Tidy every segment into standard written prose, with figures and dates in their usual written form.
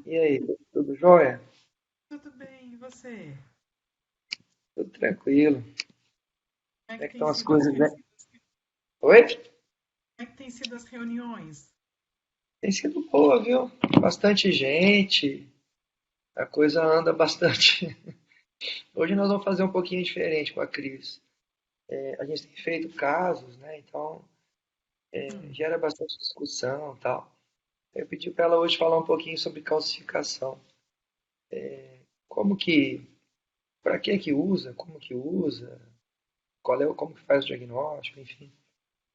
E aí, tudo jóia? Tudo bem, e você? Tudo tranquilo. Como é Como é que que tem estão as sido as, coisas, reu- né? Oi? Como é que tem sido as reuniões? Tem sido boa, viu? Bastante gente, a coisa anda bastante. Hoje nós vamos fazer um pouquinho diferente com a Cris. A gente tem feito casos, né? Então Hum, gera bastante discussão e tal. Eu pedi para ela hoje falar um pouquinho sobre calcificação. Como que, para que usa, como que usa, como que faz o diagnóstico, enfim.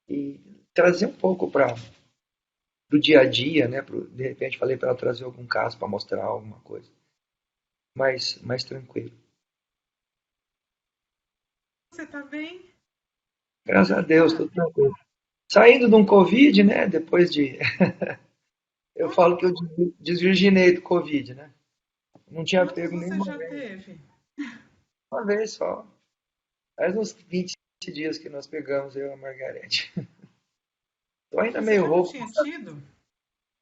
E trazer um pouco para do dia a dia, né? De repente falei para ela trazer algum caso para mostrar alguma coisa mais tranquilo. Você tá bem? Graças a Deus, Ah, tudo tranquilo. Saindo de um Covid, né? Depois de. Eu quantas falo que eu desvirginei do Covid, né? Não tinha quantos pego você nenhuma já vez. teve? Uma vez só. Faz uns 20 dias que nós pegamos, eu e a Margarete. Tô ainda Você meio nunca rouco. tinha tido?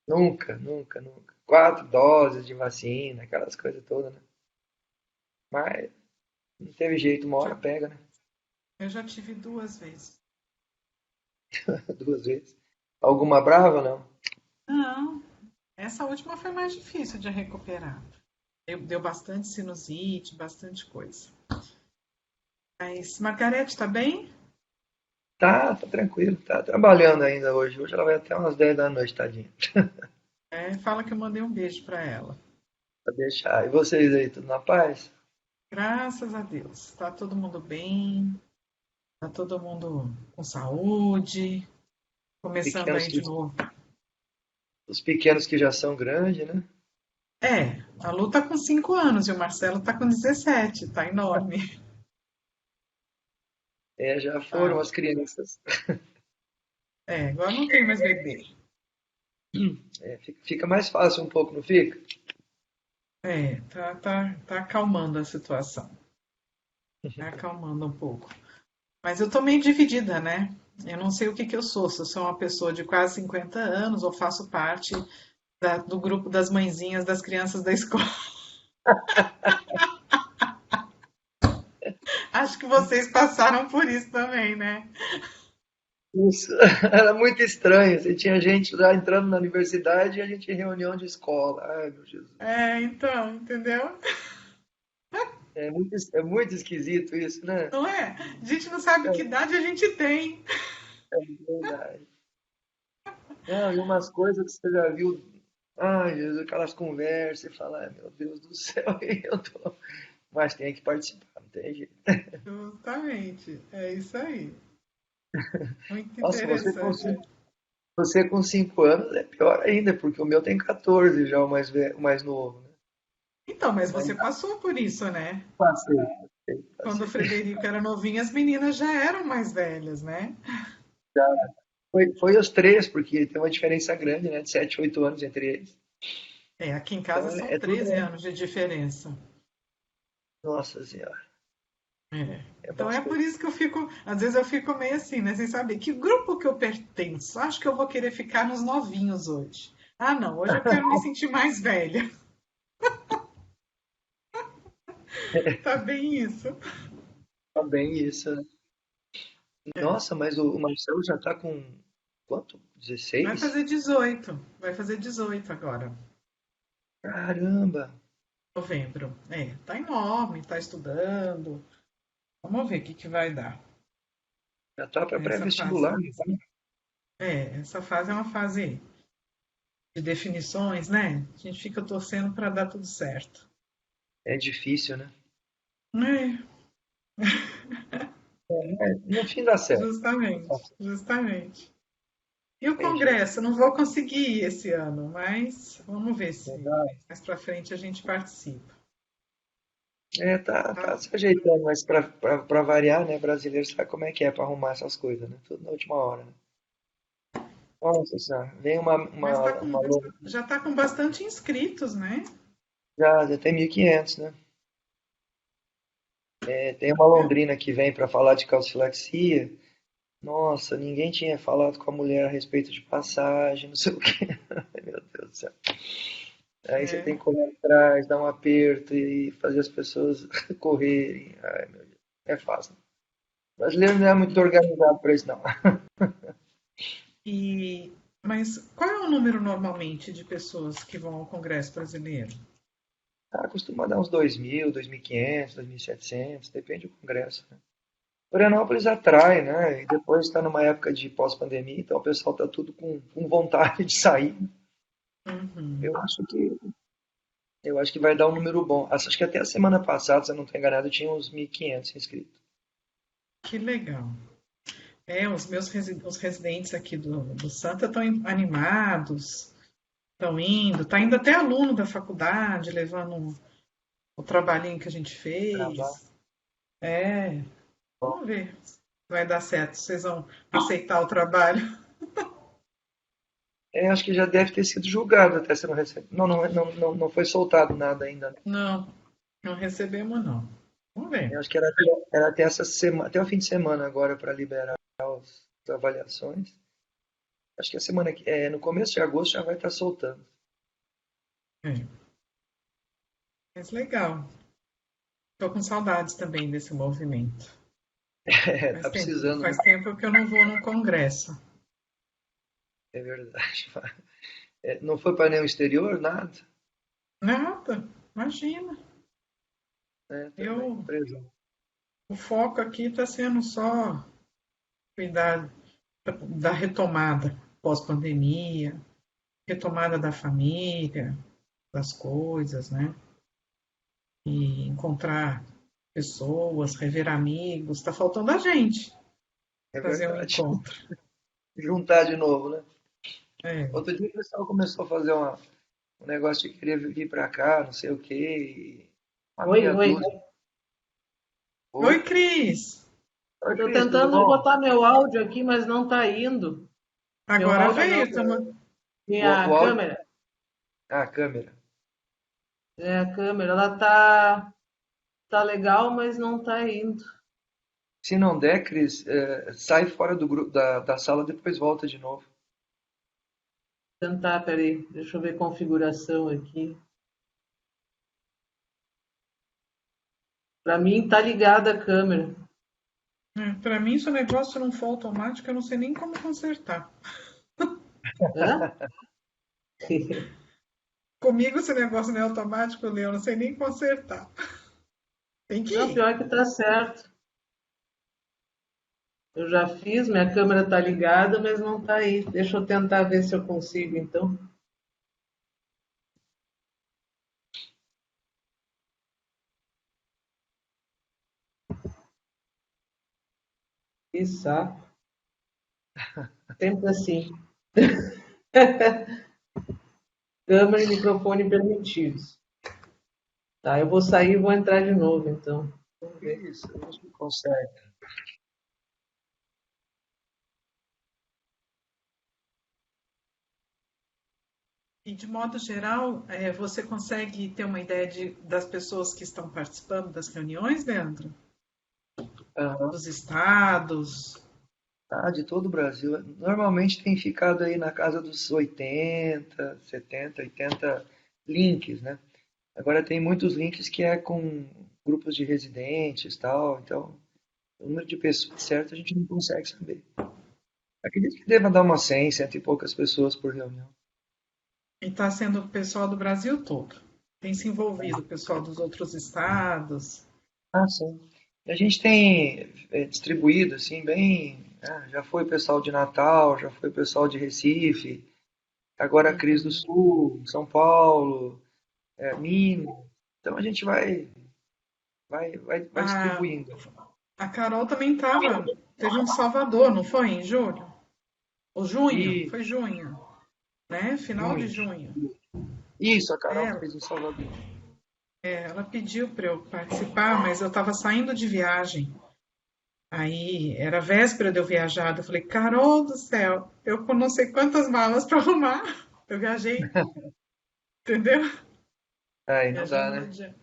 Nunca, nunca, nunca. 4 doses de vacina, aquelas coisas todas, né? Mas não teve jeito, uma hora Já, pega, né? eu já tive 2 vezes. 2 vezes. Alguma brava, não? Não, essa última foi mais difícil de recuperar. Deu bastante sinusite, bastante coisa. Mas Margarete tá bem? Tá tranquilo, tá trabalhando ainda hoje. Hoje ela vai até umas 10 da noite, tadinha. É, fala que eu mandei um beijo para ela. Pra deixar. E vocês aí, tudo na paz? Graças a Deus. Tá todo mundo bem, tá todo mundo com saúde, começando Pequenos aí que, de novo. os pequenos que já são grandes, né? É, a Lu tá com 5 anos e o Marcelo tá com 17, tá enorme. Já Tá. foram as crianças. É, agora não tem mais bebê. Fica mais fácil um pouco, não fica? É, tá acalmando a situação. Tá acalmando um pouco. Mas eu tô meio dividida, né? Eu não sei o que que eu sou, se eu sou uma pessoa de quase 50 anos ou faço parte do grupo das mãezinhas das crianças da escola. Acho que vocês passaram por isso também, né? Isso era muito estranho. Você tinha gente lá entrando na universidade e a gente em reunião de escola. Ai, meu Jesus. É, então, entendeu? É muito esquisito isso, né? Não é? A gente não sabe que idade a gente tem. É verdade. Não, e umas coisas que você já viu. Ai, Jesus, aquelas conversas e fala, ai, meu Deus do céu, e eu tô. Mas tem que participar, não tem jeito. Justamente, é isso aí. Muito Nossa, interessante. você com 5 anos é pior ainda, porque o meu tem 14 já, o mais novo, né? Então, mas Mas você passou por isso, né? passei, Quando o passei. Frederico era novinho, as meninas já eram mais velhas, né? Foi os três, porque tem uma diferença grande, né? De 7, 8 anos entre eles. É, aqui em Então casa são é tudo. 13 anos de diferença. Nossa Senhora, É. é Então é por bastante. isso que eu fico, às vezes eu fico meio assim, né? Sem saber que grupo que eu pertenço. Acho que eu vou querer ficar nos novinhos hoje. Ah, não, hoje eu quero me sentir mais velha. Tá bem isso. Também isso, né? É. Nossa, mas o Marcelo já tá com quanto? Vai 16? fazer 18. Vai fazer 18 agora, Caramba! novembro. É, tá enorme, tá estudando. Vamos ver o que que vai dar Já tá para nessa fase. pré-vestibular, então. É, essa fase é uma fase de definições, né? A gente fica torcendo para dar tudo certo. É difícil, né? É, No fim dá certo. justamente, justamente. E o Tem jeito. congresso? Não vou conseguir ir esse ano, mas vamos ver se Legal. mais para frente a gente participa. Tá Tá? se ajeitando, mas para variar, né? Brasileiro sabe como é que é para arrumar essas coisas, né? Tudo na última hora, né? Nossa senhora, vem Mas já está com bastante inscritos, né? já tem 1.500, né? Tem uma É, londrina que vem para falar de calcilaxia, Nossa, ninguém tinha falado com a mulher a respeito de passagem, não sei o quê. Ai, meu Deus do céu. Aí você É, tem que correr atrás, dar um aperto e fazer as pessoas correrem. Ai, meu Deus. É fácil. O brasileiro não é muito organizado para isso, não. e, mas qual é o número normalmente de pessoas que vão ao Congresso Brasileiro? Ah, costuma dar uns 2.000, 2.500, 2.700, depende do congresso, né? Florianópolis atrai, né? E depois está numa época de pós-pandemia, então o pessoal está tudo com vontade de sair. Uhum. Eu acho que eu acho que vai dar um número bom. Acho que até a semana passada, se eu não estou enganado, tinha uns 1.500 inscritos. Que legal. É, os residentes aqui do Santa estão animados, estão indo, tá indo até aluno da faculdade, levando o trabalhinho que a gente Trabalho. fez. É, vamos ver se vai dar certo, vocês vão aceitar o trabalho. É, acho que já deve ter sido julgado até se não recebe. Não, não foi soltado nada ainda, né? Não, não recebemos não. Vamos ver. Eu acho que era até essa semana, até o fim de semana agora para liberar as avaliações. Acho que a semana que no começo de agosto já vai estar soltando. É, mas legal. Estou com saudades também desse movimento. É, tá precisando, né? Faz tempo que eu não vou num congresso. É verdade. É, não foi para nenhum exterior, nada? Nada, imagina. É, também, Eu, presente. o foco aqui está sendo só cuidar da retomada pós-pandemia, retomada da família, das coisas, né? E encontrar pessoas, rever amigos. Está faltando a gente É fazer um verdade. encontro. Juntar de novo, né? É. Outro dia o pessoal começou a fazer um negócio de querer vir para cá, não sei o quê. E uma Oi, meia oi. dúzia. Oi, Oi? Cris. Oi, Tô Cris, tudo tentando bom? botar meu áudio aqui, mas não tá indo. Meu Agora áudio não, veio, tamo... minha O áudio. câmera. Ah, a câmera. É, a câmera, ela tá legal, mas não tá indo. Se não der, Cris, sai fora do grupo, da sala, depois volta de novo. Tentar, peraí, deixa eu ver configuração aqui. Pra mim tá ligada a câmera. Para mim, se o negócio não for automático, eu não sei nem como consertar. Hã? Comigo, se o negócio não é automático, Leo, eu não sei nem consertar. Tem que Não, ir. pior que tá certo. Eu já fiz, minha câmera tá ligada, mas não tá aí. Deixa eu tentar ver se eu consigo, então. Que saco. Sempre assim. Câmera e microfone permitidos. Tá, eu vou sair e vou entrar de novo, então. Vamos ver. Isso, a gente consegue. E de modo geral, você consegue ter uma ideia das pessoas que estão participando das reuniões, Leandro? Aham. Dos estados? Ah, de todo o Brasil. Normalmente tem ficado aí na casa dos 80, 70, 80 links, né? Agora tem muitos links que é com grupos de residentes e tal, então o número de pessoas certo a gente não consegue saber. Acredito que deva dar umas 100, cento e poucas pessoas por reunião. E está sendo o pessoal do Brasil todo. Tem se envolvido o pessoal dos outros estados. Ah, sim. A gente tem distribuído assim bem. Já foi o pessoal de Natal, já foi o pessoal de Recife, agora a Cris do Uhum. Sul, São Paulo, Minas. Então a gente vai A, distribuindo. a Carol também estava. Teve um Salvador, não foi? Em julho? Ou junho? E Foi junho, né? Final de junho. junho. Isso, a Carol É, fez em Salvador. ela pediu para eu participar, mas eu estava saindo de viagem. Aí era véspera de eu viajar. Eu falei, Carol do céu, eu com não sei quantas malas para arrumar. Eu viajei, entendeu? Aí não dá, Viajando no né? dia.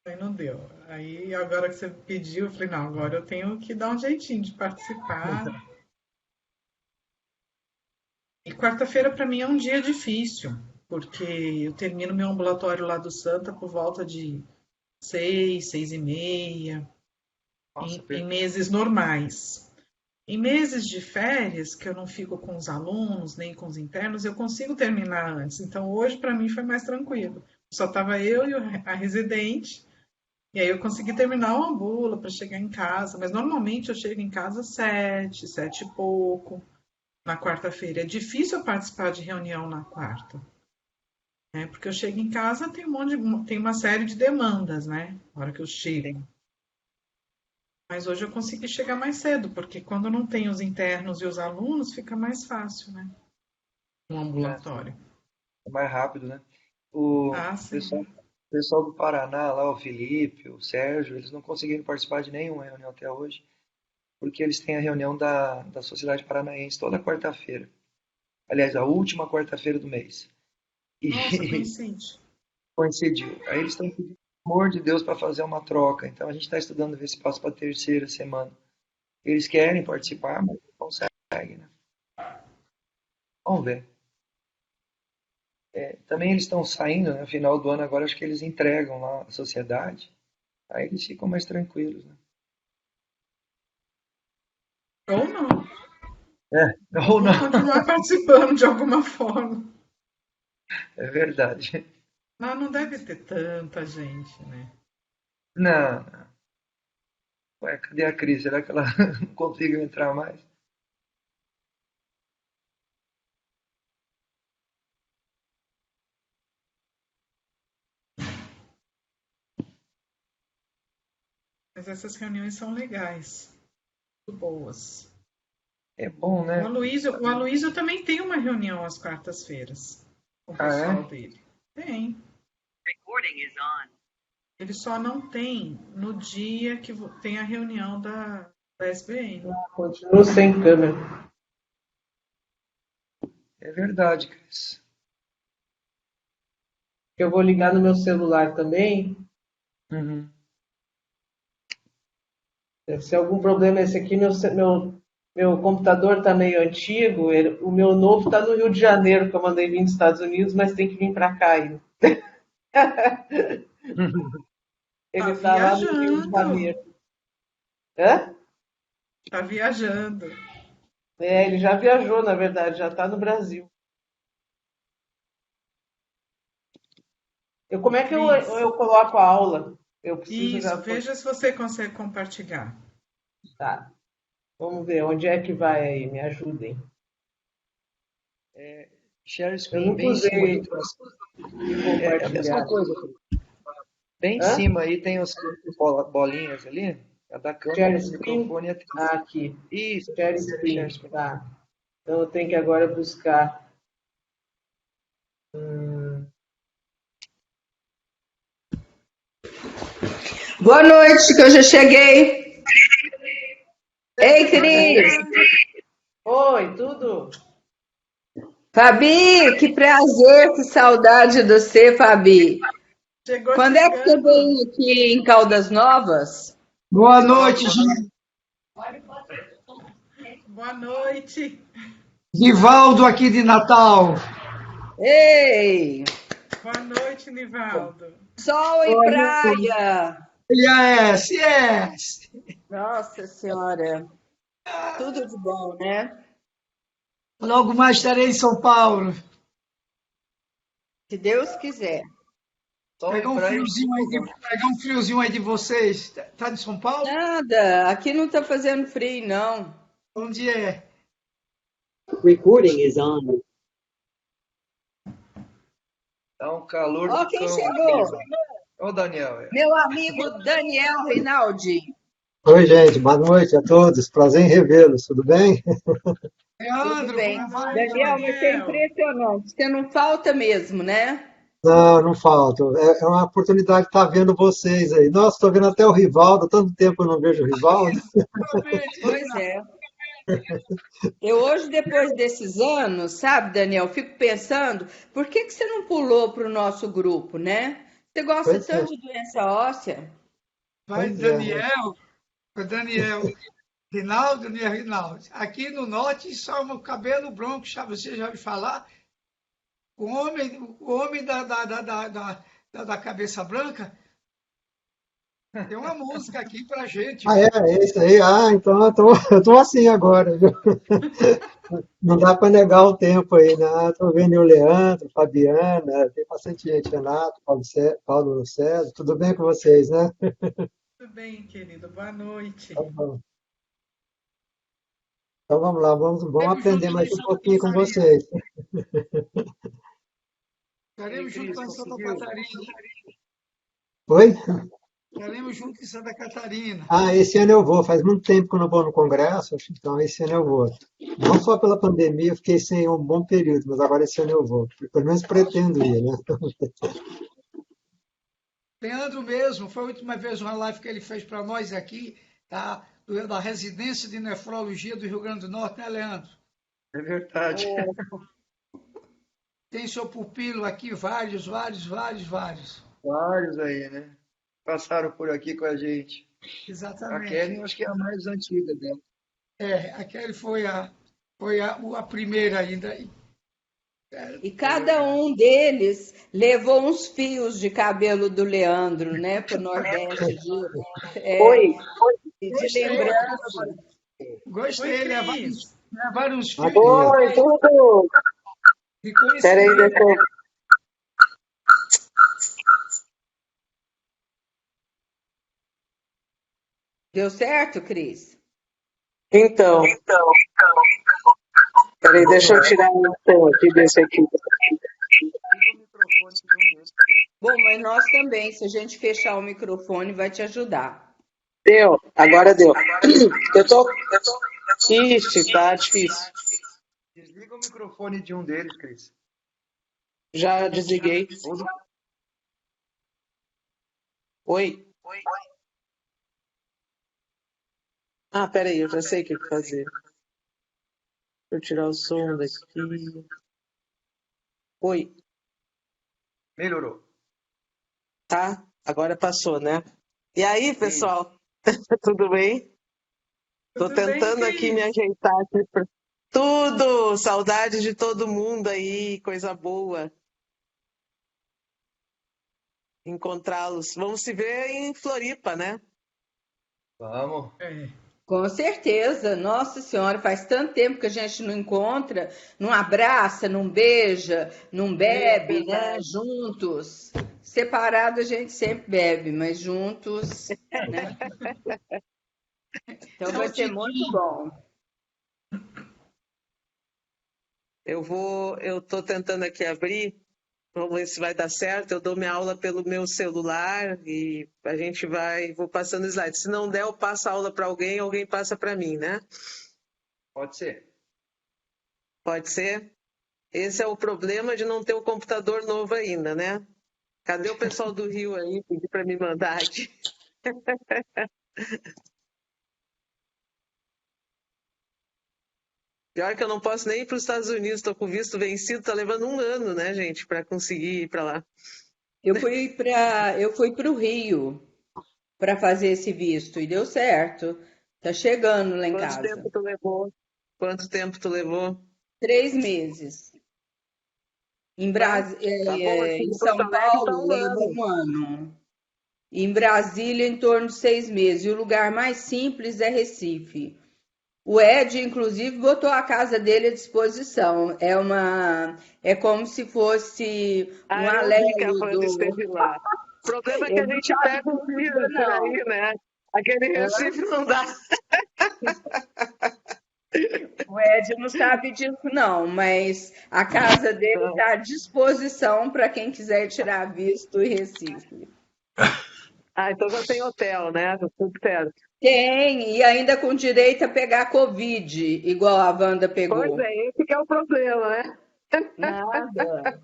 Aí não deu. Aí agora que você pediu, eu falei, não, agora eu tenho que dar um jeitinho de participar. quarta-feira para mim é um dia difícil, porque eu termino meu ambulatório lá do Santa por volta de 6, 6h30, Nossa, em meses normais. Em meses de férias, que eu não fico com os alunos, nem com os internos, eu consigo terminar antes. Então, hoje, para mim, foi mais tranquilo. Só estava eu e a residente, e aí eu consegui terminar uma bula para chegar em casa. Mas, normalmente, eu chego em casa às 7, 7 e pouco, na quarta-feira. É difícil eu participar de reunião na quarta, né? Porque eu chego em casa, tem uma série de demandas, né? Na hora que eu chego. sim. Mas hoje eu consegui chegar mais cedo, porque quando não tem os internos e os alunos, fica mais fácil, né? Um Sim. ambulatório. É mais rápido, né? O Ah, sim. pessoal do Paraná, lá, o Felipe, o Sérgio, eles não conseguiram participar de nenhuma reunião até hoje, porque eles têm a reunião da Sociedade Paranaense toda quarta-feira. Aliás, a última quarta-feira do mês. E Nossa, coincide. coincidiu. Aí eles estão pedindo, pelo amor de Deus, para fazer uma troca. Então a gente está estudando ver se passa para a terceira semana. Eles querem participar, mas não conseguem, né? Vamos ver. Também eles estão saindo, né? No final do ano agora, acho que eles entregam lá a sociedade. Aí eles ficam mais tranquilos, né? Ou não. Ou Vão não, continuar participando de alguma forma. é verdade. Não, não deve ter tanta gente, né? Não, não. Ué, cadê a Cris? Será que ela não conseguiu entrar mais? Mas essas reuniões são legais, muito boas. É bom, né? O Aloysio também tem uma reunião às quartas-feiras com o Ah, pessoal é? dele. Tem. Ele só não tem no dia que tem a reunião da SBN. Continuo sem câmera. É verdade, Cris. Eu vou ligar no meu celular também. Uhum. Deve ser algum problema esse aqui. Meu computador está meio antigo. O meu novo está no Rio de Janeiro, que eu mandei vir dos Estados Unidos, mas tem que vir para cá ainda. Tá Ele está lá no Rio de viajando. Janeiro. Hã? Tá viajando. É, ele já viajou, na verdade, já está no Brasil. Como é que Cris, eu coloco a aula? Eu preciso isso, já. veja se você consegue compartilhar. Tá, vamos ver, onde é que vai aí? Me ajudem. Share Eu screen, nunca bem em cima usei ali. É a mesma compartilhar. coisa, Cris. Bem em Hã? cima aí tem os bolinhas ali. A da câmera, Share do screen? microfone e a Ah, tela. aqui. Isso, Share share screen. screen. Tá. Então eu tenho que agora buscar. Boa noite, que eu já cheguei. Ei, Cris! Oi, tudo? Fabi, que prazer, que saudade de você, Fabi. Chegou Quando é que você chegando. vem aqui em Caldas Novas? Boa noite, gente. Boa noite. Nivaldo aqui de Natal. Ei, Boa noite, Nivaldo. sol e praia. Yes, yes. Nossa Senhora, tudo de bom, né? Logo mais estarei em São Paulo. Se Deus quiser. Sol e praia. Pegar um friozinho aí de vocês. Tá de São Paulo? Nada, aqui não tá fazendo frio, não. Onde é? Recording is on. Tá um calor Ó, do quem cão chegou? aqui. Ó o Daniel. Meu amigo Daniel Rinaldi. Oi, gente, boa noite a todos. Prazer em revê-los, tudo bem? Tudo Leandro, bem. como Boa vai? noite, Daniel, mas é Daniel. impressionante. Você não falta mesmo, né? Não, não falto. É uma oportunidade de estar vendo vocês aí. Nossa, estou vendo até o Rivaldo, tanto tempo eu não vejo o Rivaldo. Pois é. Eu hoje, depois desses anos, sabe, Daniel, fico pensando, por que você não pulou para o nosso grupo, né? Você gosta Pois é, tanto de doença óssea? Vai, pois é. Daniel. Daniel, Rinaldo, né, Rinaldo? Aqui no norte só o cabelo branco, você já ouviu falar? O homem da cabeça branca tem uma música aqui pra gente, Ah, viu? é isso aí. Ah, então eu tô assim agora, viu? Não dá para negar o tempo aí, né? Estou vendo o Leandro, Fabiana, tem bastante gente, Renato, Paulo César, tudo bem com vocês, né? Tudo bem, querido? Boa noite. Tá bom. Então vamos lá, vamos Estaremos aprender juntos lá mais em um Santa pouquinho com Catarina. vocês. E aí, Estaremos juntos Cris, lá em Santa conseguiu? Catarina. Oi? Estaremos juntos em Santa Catarina. Ah, esse ano eu vou. Faz muito tempo que eu não vou no Congresso, então esse ano eu vou. Não só pela pandemia, eu fiquei sem um bom período, mas agora esse ano eu vou. Pelo menos pretendo ir, né? Leandro mesmo, foi a última vez uma live que ele fez para nós aqui, tá? Da Residência de Nefrologia do Rio Grande do Norte, né, Leandro? É verdade. Tem seu pupilo aqui, vários. Vários aí, né? Passaram por aqui com a gente. A Exatamente. Kelly, acho que é a mais antiga dela. A Kelly foi a primeira ainda. E É cada verdade. um deles levou uns fios de cabelo do Leandro, né, para o Nordeste Oi, de Gostei, lembrança. Oi, gostei, Cris. levaram uns fios Aqui. oi, tudo. de Peraí, deixa conhecimento. eu... Deu certo, Cris? Então, peraí, deixa eu tirar o som aqui desse aqui. Liga o microfone de um deles. Bom, mas nós também, se a gente fechar o microfone, vai te ajudar. Deu, agora deu. Eu tô... Ixi, tá difícil. Desliga o microfone de um deles, Cris. Já desliguei. Ou do- Oi. Ah, peraí, eu já sei o que fazer. Deixa eu tirar o som daqui. Oi, Melhorou. tá? Agora passou, né? E aí, Isso. pessoal? Tudo bem? Tô Tudo bem, tentando aqui me Cris? ajeitar aqui pra... Tudo! Saudade de todo mundo aí, coisa boa. Encontrá-los. Vamos se ver em Floripa, né? Vamos. É. Com certeza, nossa senhora, faz tanto tempo que a gente não encontra, não abraça, não beija, não bebe, né? Juntos. Separado a gente sempre bebe, mas juntos, né? Então É vai o ser muito Tiquinho. bom. Eu tô tentando aqui abrir. Vamos ver se vai dar certo. Eu dou minha aula pelo meu celular e a gente vou passando slides. Se não der, eu passo a aula para alguém, alguém passa para mim, né? Pode ser. Pode ser? Esse é o problema de não ter um computador novo ainda, né? Cadê o pessoal do Rio aí? Pedir para me mandar aqui. Pior que eu não posso nem ir para os Estados Unidos, estou com visto vencido, tá levando um ano, né, gente, para conseguir ir para lá. Eu fui para o Rio para fazer esse visto e deu certo. Tá chegando lá em Quanto casa. tempo tu levou? Quanto tempo tu levou? 3 meses. Tá bom, aqui Em em Porto São Alegre tá Paulo um leva ano. um ano. Em Brasília, em torno de 6 meses. E o lugar mais simples é Recife. O Ed, inclusive, botou a casa dele à disposição. É como se fosse um Ah, eu vi que a alelo Wanda do. esteve lá. O problema é que Ele a não gente sabe pega de um tudo, vírus por não. aí, né? Aquele Recife não dá. O Ed não sabe disso, não, mas a casa dele Não. está à disposição para quem quiser tirar visto em Recife. Ah, então já tem hotel, né? Tá tudo certo. Tem, e ainda com direito a pegar Covid, igual a Wanda Pois pegou. é, esse que é o problema, né? Nada.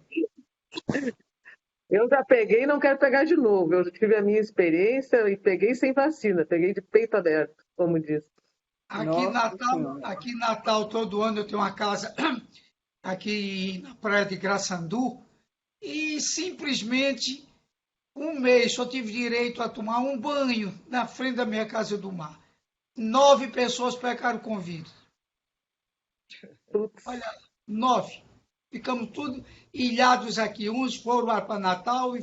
Eu já peguei e não quero pegar de novo. Eu tive a minha experiência e peguei sem vacina, peguei de peito aberto, como diz. Nossa Senhora. Aqui em Natal, todo ano eu tenho uma casa aqui na praia de Graçandu e simplesmente um mês só tive direito a tomar um banho na frente da minha casa do mar. 9 pessoas pegaram Covid. Olha, 9. Ficamos tudo ilhados aqui. Uns foram lá para Natal e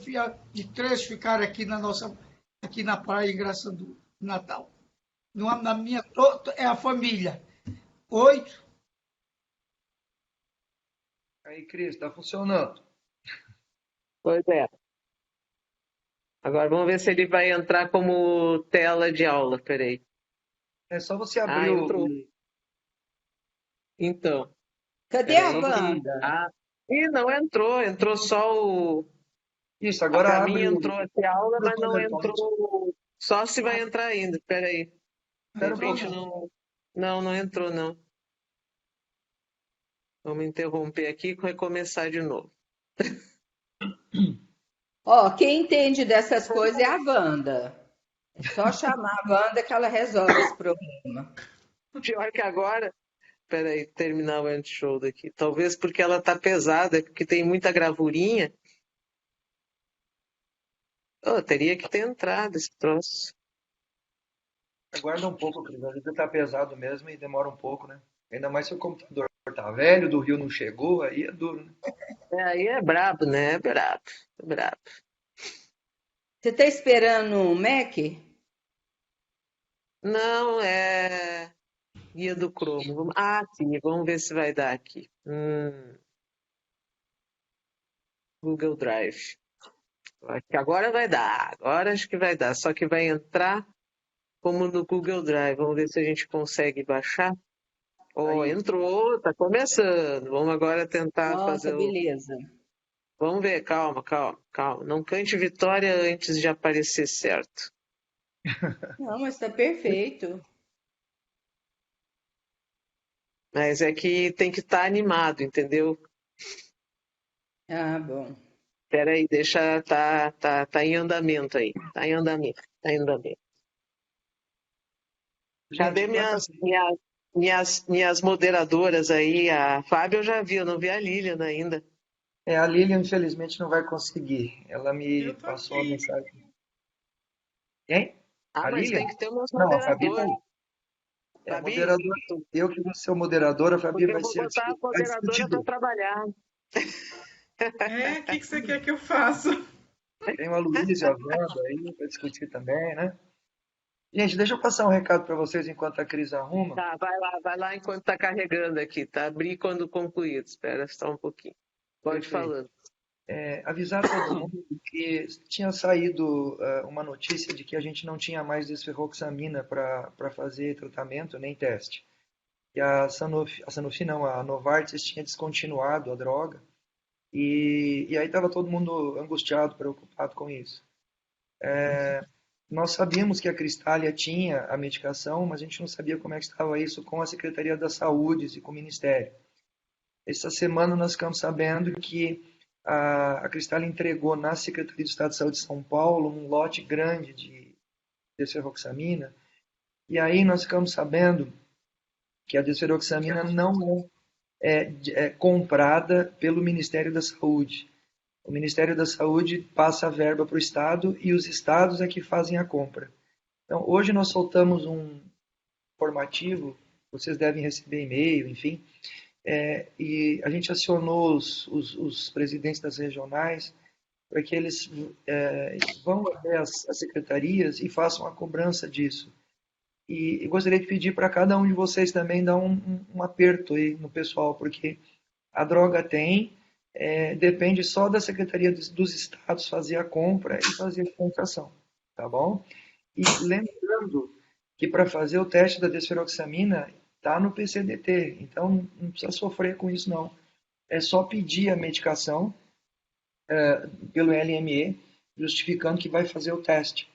3 ficaram aqui na praia em Graça do Natal. Na minha, é a família. 8. Aí, Cris, tá funcionando. Pois é. Agora vamos ver se ele vai entrar como tela de aula. Peraí. É só você abrir o. Entrou. Então. Cadê a Peraí que. Wanda? Não entrou. Entrou só o. Isso, agora Para abre mim entrou aqui a aula, o mas não PowerPoint. entrou. Só se vai entrar ainda. Peraí. Espera um De repente pouquinho. não entrou, não. Vamos interromper aqui e recomeçar de novo. Ó, quem entende dessas coisas é a Wanda. É só chamar a Wanda que ela resolve esse problema. Pior que agora. Peraí, terminar o anti-show daqui. Talvez porque ela tá pesada, porque tem muita gravurinha. Oh, teria que ter entrado esse troço. Aguarda um pouco, Cris. Às vezes tá pesado mesmo e demora um pouco, né? Ainda mais se o computador tá velho, do Rio não chegou, aí é duro, né? Aí é brabo, né? É brabo. É brabo. Você está esperando o Mac? Não, é guia do Chrome. Sim, vamos ver se vai dar aqui. Google Drive. Acho que agora vai dar. Agora acho que vai dar. Só que vai entrar como no Google Drive. Vamos ver se a gente consegue baixar. Oh, Aí. entrou, tá começando. Vamos agora tentar fazer Nossa, o. beleza. Vamos ver, calma. Não cante vitória antes de aparecer certo. Não, mas está perfeito. Mas é que tem que estar animado, entendeu? Ah, bom. Espera aí, deixa. Tá em andamento aí. Tá em andamento. Cadê Gente, enquanto minhas moderadoras aí? A Fábia eu já vi, eu não vi a Lilian ainda. a Lilian, infelizmente, não vai conseguir. Ela me Eu tô passou a aqui. mensagem. Quem? A Mas Lilian? tem que ter umas Não, a Fabi tá moderadoras. aí. É a Fabi, moderadora. Eu que vou ser o moderador, a Fabi porque eu vai vou ser botar a a moderadora para discutidora. trabalhar. O que você quer que eu faça? Tem a Luísa e a Wanda aí para discutir também, né? Gente, deixa eu passar um recado para vocês enquanto a Cris arruma. Tá, vai lá enquanto tá carregando aqui, tá? Abrir quando concluído. Espera só um pouquinho. Pode ir Perfeito. falando. Avisar todo mundo que tinha saído uma notícia de que a gente não tinha mais desferroxamina para fazer tratamento nem teste. Que a Sanofi não, a Novartis tinha descontinuado a droga e aí estava todo mundo angustiado, preocupado com isso. Nós sabíamos que a Cristália tinha a medicação, mas a gente não sabia como é que estava isso com a Secretaria da Saúde e com o Ministério. Essa semana nós ficamos sabendo que a Cristália entregou na Secretaria de Estado de Saúde de São Paulo um lote grande de desferroxamina, e aí nós ficamos sabendo que a desferroxamina não é comprada pelo Ministério da Saúde. O Ministério da Saúde passa a verba para o Estado e os estados é que fazem a compra. Então, hoje nós soltamos um informativo, vocês devem receber e-mail, enfim, e a gente acionou os presidentes das regionais para que eles vão até as secretarias e façam a cobrança disso. E gostaria de pedir para cada um de vocês também dar um aperto aí no pessoal, porque a droga tem, depende só da Secretaria dos Estados fazer a compra e fazer a dispensação, tá bom? E lembrando que para fazer o teste da desferoxamina está no PCDT, então não precisa sofrer com isso não. É só pedir a medicação pelo LME, justificando que vai fazer o teste.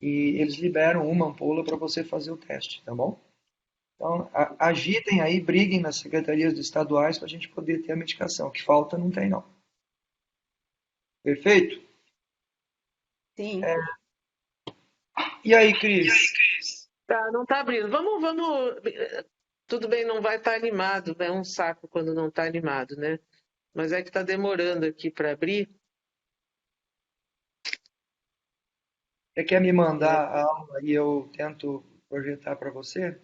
E eles liberam uma ampola para você fazer o teste, tá bom? Então, agitem aí, briguem nas secretarias estaduais para a gente poder ter a medicação. Que falta não tem, não. Perfeito? Sim. E aí, Cris? Tá, não tá abrindo. Vamos. Tudo bem, não vai estar animado. É um saco quando não tá animado, né? Mas é que tá demorando aqui para abrir. Você quer me mandar a aula e eu tento projetar para você?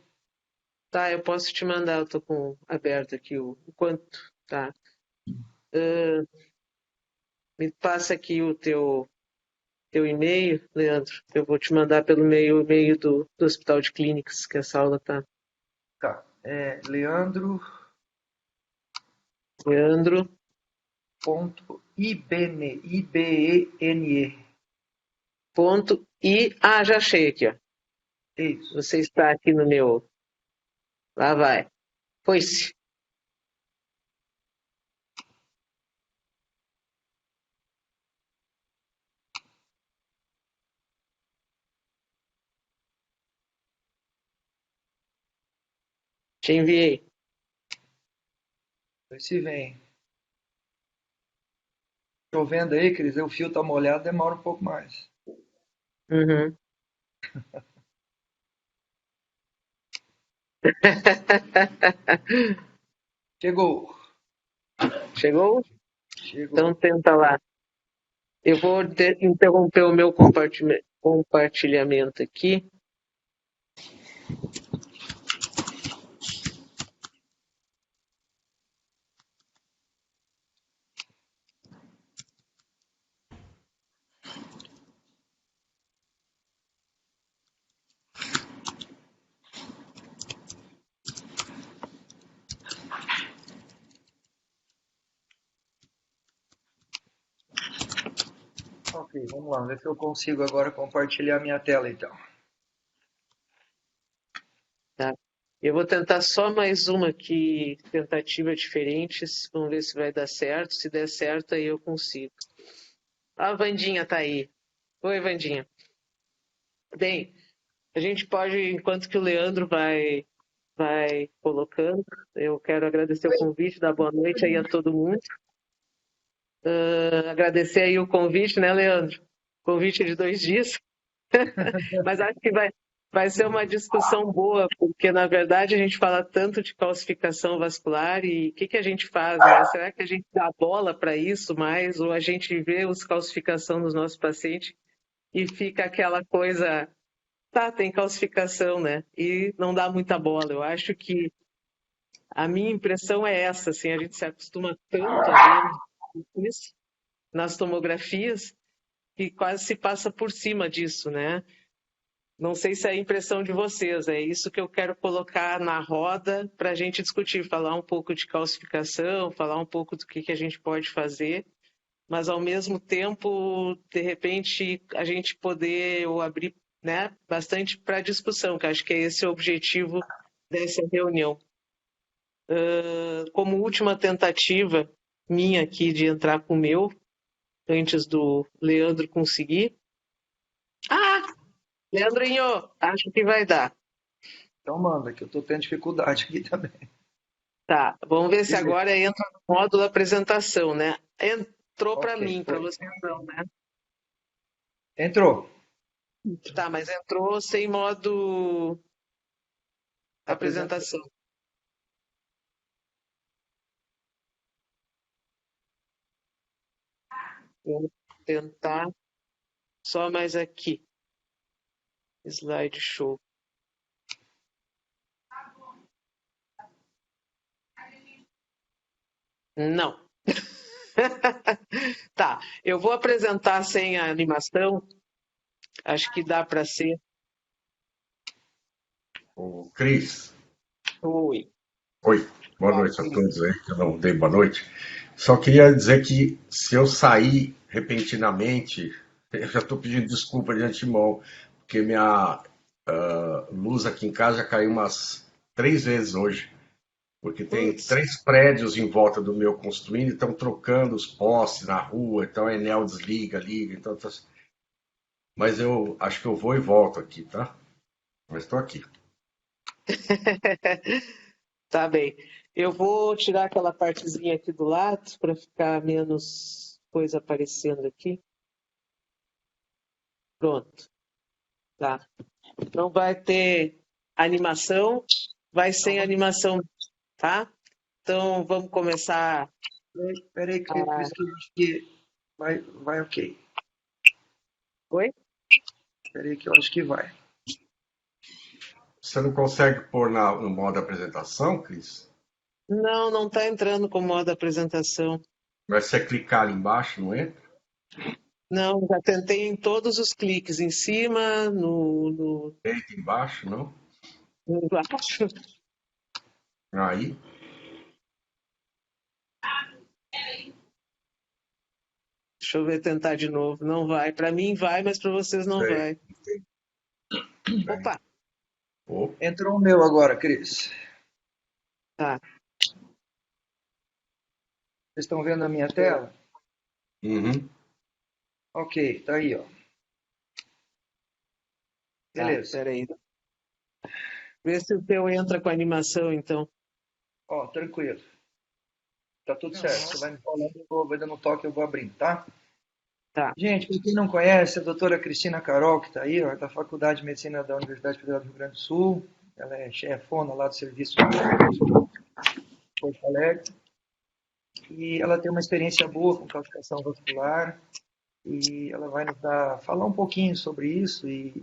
Tá, eu posso te mandar, eu tô com aberto aqui o quanto, tá? Me passa aqui o teu e-mail, Leandro. Eu vou te mandar pelo e-mail do Hospital de Clínicas, que essa aula tá. Tá. Leandro. Leandro. IBNE. Ponto já achei aqui, ó. Isso. Você está aqui no meu. Lá vai. Foi-se. Te enviei. Vê se vem. Chovendo aí, quer dizer, o fio tá molhado, demora um pouco mais. Uhum. Chegou. Chegou? Chegou. Então tenta lá. Eu vou interromper o meu compartilhamento aqui. Ok, vamos lá, ver se eu consigo agora compartilhar minha tela então. Tá. Eu vou tentar só mais uma aqui, tentativa diferentes. Vamos ver se vai dar certo. Se der certo, aí eu consigo. A Vandinha tá aí. Oi, Vandinha. Bem, a gente pode, enquanto que o Leandro vai colocando, eu quero agradecer o convite, dar boa noite aí a todo mundo. Agradecer aí o convite, né, Leandro? Convite de 2 dias. Mas acho que vai ser uma discussão boa, porque na verdade a gente fala tanto de calcificação vascular e o que a gente faz, né? Será que a gente dá bola para isso mais ou a gente vê os calcificação nos nossos pacientes e fica aquela coisa, tá, tem calcificação, né? E não dá muita bola. Eu acho que a minha impressão é essa, assim, a gente se acostuma tanto a ver isso nas tomografias que quase se passa por cima disso, né? Não sei se é a impressão de vocês, é isso que eu quero colocar na roda para a gente discutir, falar um pouco de calcificação, falar um pouco do que a gente pode fazer, mas ao mesmo tempo, de repente, a gente poder abrir, né, bastante para discussão, que acho que é esse o objetivo dessa reunião. Como última tentativa minha aqui de entrar com o meu, antes do Leandro conseguir. Leandrinho, acho que vai dar. Então manda, que eu estou tendo dificuldade aqui também. Tá, vamos ver se agora entra no módulo apresentação, né? Entrou para Ok, mim, para foi. você não, né? Entrou. Tá, mas entrou sem modo apresentação. Vou tentar só mais aqui. Slideshow. Não. Tá, eu vou apresentar sem a animação. Acho que dá para ser. O Cris. Oi. Oi, boa noite a todos aí, que eu não dei boa noite. Só queria dizer que se eu sair repentinamente, eu já estou pedindo desculpa de antemão, porque minha luz aqui em casa já caiu umas 3 vezes hoje, porque tem 3 prédios em volta do meu construindo e estão trocando os postes na rua, então a Enel desliga, liga, então mas eu acho que eu vou e volto aqui, tá? Mas estou aqui. Tá bem. Eu vou tirar aquela partezinha aqui do lado para ficar menos coisa aparecendo aqui. Pronto. Tá. Não vai ter animação, vai sem animação, tá? Então vamos começar. Espera aí que eu escrevi que vai ok. Oi? Espera aí que eu acho que vai. Você não consegue pôr no modo apresentação, Cris? Não está entrando com modo apresentação. Mas se você clicar ali embaixo, não entra? Não, já tentei em todos os cliques, em cima, no Deita embaixo, não? embaixo. Aí. Deixa eu ver, tentar de novo. Não vai. Para mim vai, mas para vocês não Sei. vai. Opa, Opa. Entrou o meu agora, Cris. tá. Vocês estão vendo a minha tela? Uhum. Ok, tá aí, ó. Beleza. Tá, peraí. Vê se o teu entra com a animação, então. Ó, tranquilo. Tá tudo Não. certo. Você vai me falando, eu vou dando um toque, eu vou abrindo, tá? Tá. Gente, para quem não conhece, a doutora Cristina Carol, que está aí, ó, da Faculdade de Medicina da Universidade Federal do Rio Grande do Sul. Ela é chefona lá do Serviço de Porto Alegre. E ela tem uma experiência boa com calcificação vascular. E ela vai nos falar um pouquinho sobre isso e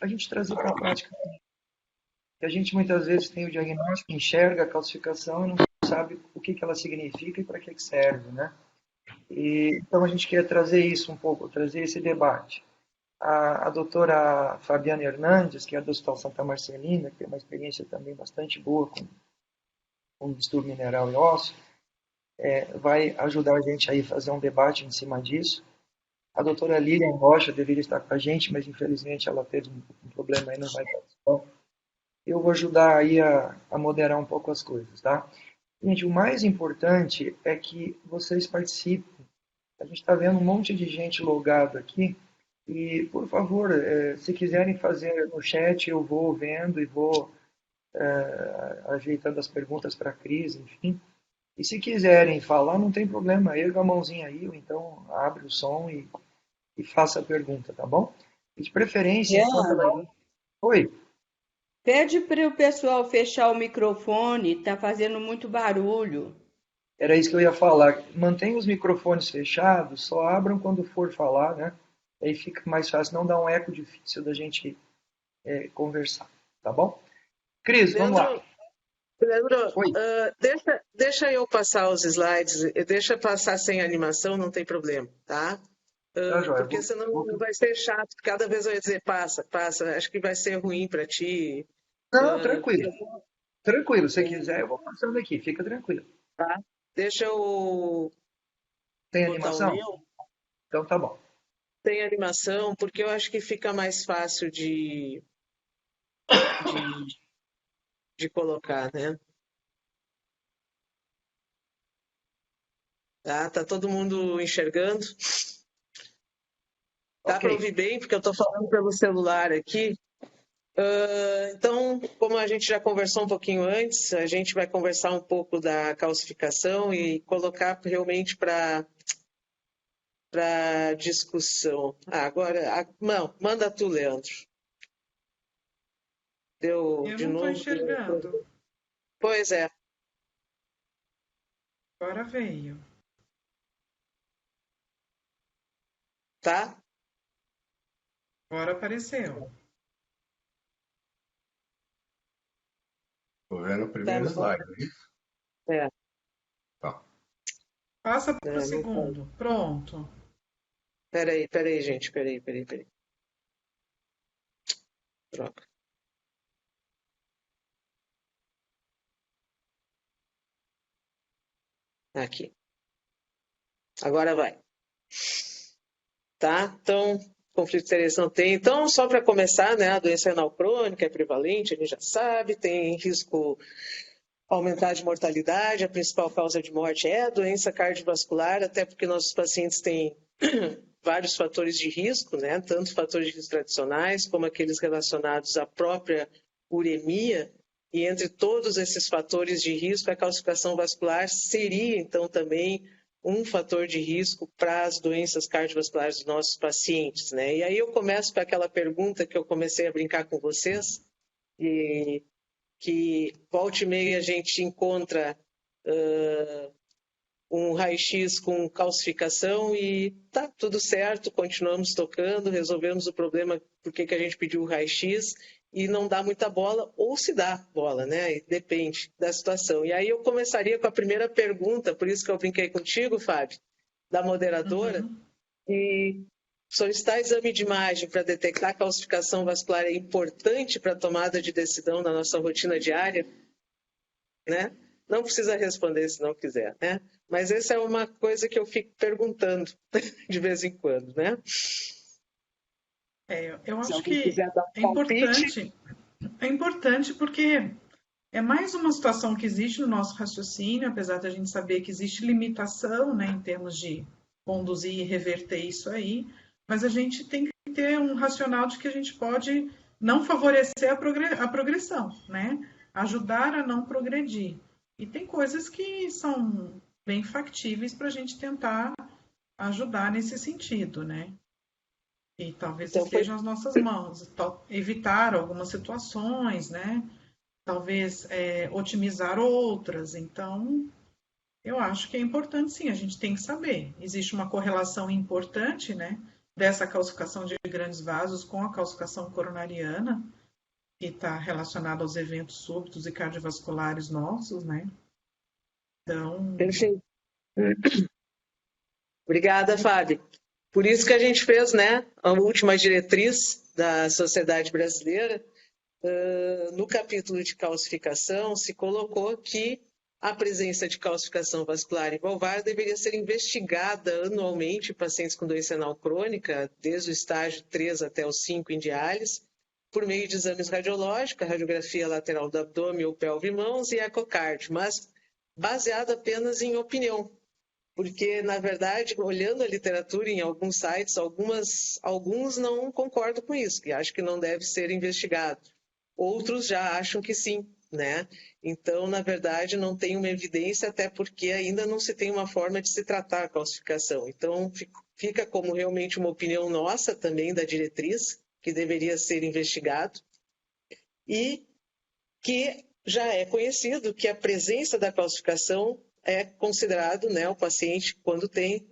a gente trazer para a prática. Que a gente muitas vezes tem o diagnóstico, enxerga a calcificação e não sabe o que ela significa e para que serve, né? Então a gente quer trazer isso um pouco, trazer esse debate. A doutora Fabiana Hernandes, que é do Hospital Santa Marcelina, que tem uma experiência também bastante boa com distúrbio mineral e ósseo, vai ajudar a gente aí a fazer um debate em cima disso. A doutora Lilian Rocha deveria estar com a gente, mas infelizmente ela teve um problema aí, não vai participar. Eu vou ajudar aí a moderar um pouco as coisas, tá? Gente, o mais importante é que vocês participem. A gente está vendo um monte de gente logado aqui. E, por favor, se quiserem fazer no chat, eu vou vendo e vou ajeitando as perguntas para a Cris, enfim. E se quiserem falar, não tem problema. Erga a mãozinha aí, ou então abre o som e faça a pergunta, tá bom? E de preferência, enquanto ela... Oi. Pede para o pessoal fechar o microfone, está fazendo muito barulho. Era isso que eu ia falar. Mantenha os microfones fechados, só abram quando for falar, né? Aí fica mais fácil, não dá um eco difícil da gente conversar, tá bom? Cris, vamos lá. Leandro, deixa eu passar os slides, deixa passar sem animação, não tem problema, tá? Porque senão vai ser chato, cada vez eu ia dizer passa, acho que vai ser ruim para ti. Não, tranquilo. Tranquilo, se quiser eu vou passando aqui, fica tranquilo. Tá? Deixa eu Tem botar animação? o meu. Então tá bom. Tem animação, porque eu acho que fica mais fácil de colocar, né? Tá todo mundo enxergando? Dá para ouvir bem, porque eu estou falando pelo celular aqui. Então, como a gente já conversou um pouquinho antes, a gente vai conversar um pouco da calcificação e colocar realmente para discussão. Agora, não, manda tu, Leandro. Deu Eu de não estou novo. enxergando. Pois é. Agora veio. Tá? Agora apareceu. Estou vendo o primeiro slide, é isso? É. Tá. Passa para o segundo. Pronto. Peraí, gente. Peraí. Troca. Aqui. Agora vai. Tá? Então, conflito de interesse não tem. Então, só para começar, né, a doença renal crônica é prevalente, a gente já sabe, tem risco aumentar de mortalidade, a principal causa de morte é a doença cardiovascular, até porque nossos pacientes têm vários fatores de risco, né, tanto fatores de risco tradicionais como aqueles relacionados à própria uremia, e entre todos esses fatores de risco, a calcificação vascular seria, então, também um fator de risco para as doenças cardiovasculares dos nossos pacientes, né? E aí eu começo com aquela pergunta que eu comecei a brincar com vocês, que volta e meia a gente encontra um raio-x com calcificação e tá tudo certo, continuamos tocando, resolvemos o problema porque que a gente pediu o raio-x e não dá muita bola, ou se dá bola, né? Depende da situação. E aí eu começaria com a primeira pergunta, por isso que eu brinquei contigo, Fábio, da moderadora, e solicitar exame de imagem para detectar calcificação vascular é importante para a tomada de decisão na nossa rotina diária, né? Não precisa responder se não quiser, né? Mas essa é uma coisa que eu fico perguntando de vez em quando, né? Eu Se acho alguém que quiser dar é um palpite. importante porque é mais uma situação que existe no nosso raciocínio, apesar da gente saber que existe limitação, né, em termos de conduzir e reverter isso aí, mas a gente tem que ter um racional de que a gente pode não favorecer a progressão, né? Ajudar a não progredir. E tem coisas que são bem factíveis para a gente tentar ajudar nesse sentido, né? E talvez Então, foi estejam nas nossas mãos. Evitar algumas situações, né? Talvez otimizar outras. Então, eu acho que é importante, sim, a gente tem que saber. Existe uma correlação importante, né? Dessa calcificação de grandes vasos com a calcificação coronariana, que está relacionada aos eventos súbitos e cardiovasculares nossos, né? Então, perfeito. Obrigada, Fábio. Por isso que a gente fez, né, a última diretriz da Sociedade Brasileira, no capítulo de calcificação, se colocou que a presença de calcificação vascular em valvar deveria ser investigada anualmente em pacientes com doença renal crônica, desde o estágio 3 até o 5 em diálise, por meio de exames radiológicos, a radiografia lateral do abdômen ou pelve e mãos e ecocardio, mas baseado apenas em opinião. Porque, na verdade, olhando a literatura em alguns sites, alguns não concordam com isso, que acham que não deve ser investigado. Outros já acham que sim, né? Então, na verdade, não tem uma evidência, até porque ainda não se tem uma forma de se tratar a calcificação. Então, fica como realmente uma opinião nossa também da diretriz, que deveria ser investigado, e que já é conhecido que a presença da calcificação é considerado, né, o paciente quando tem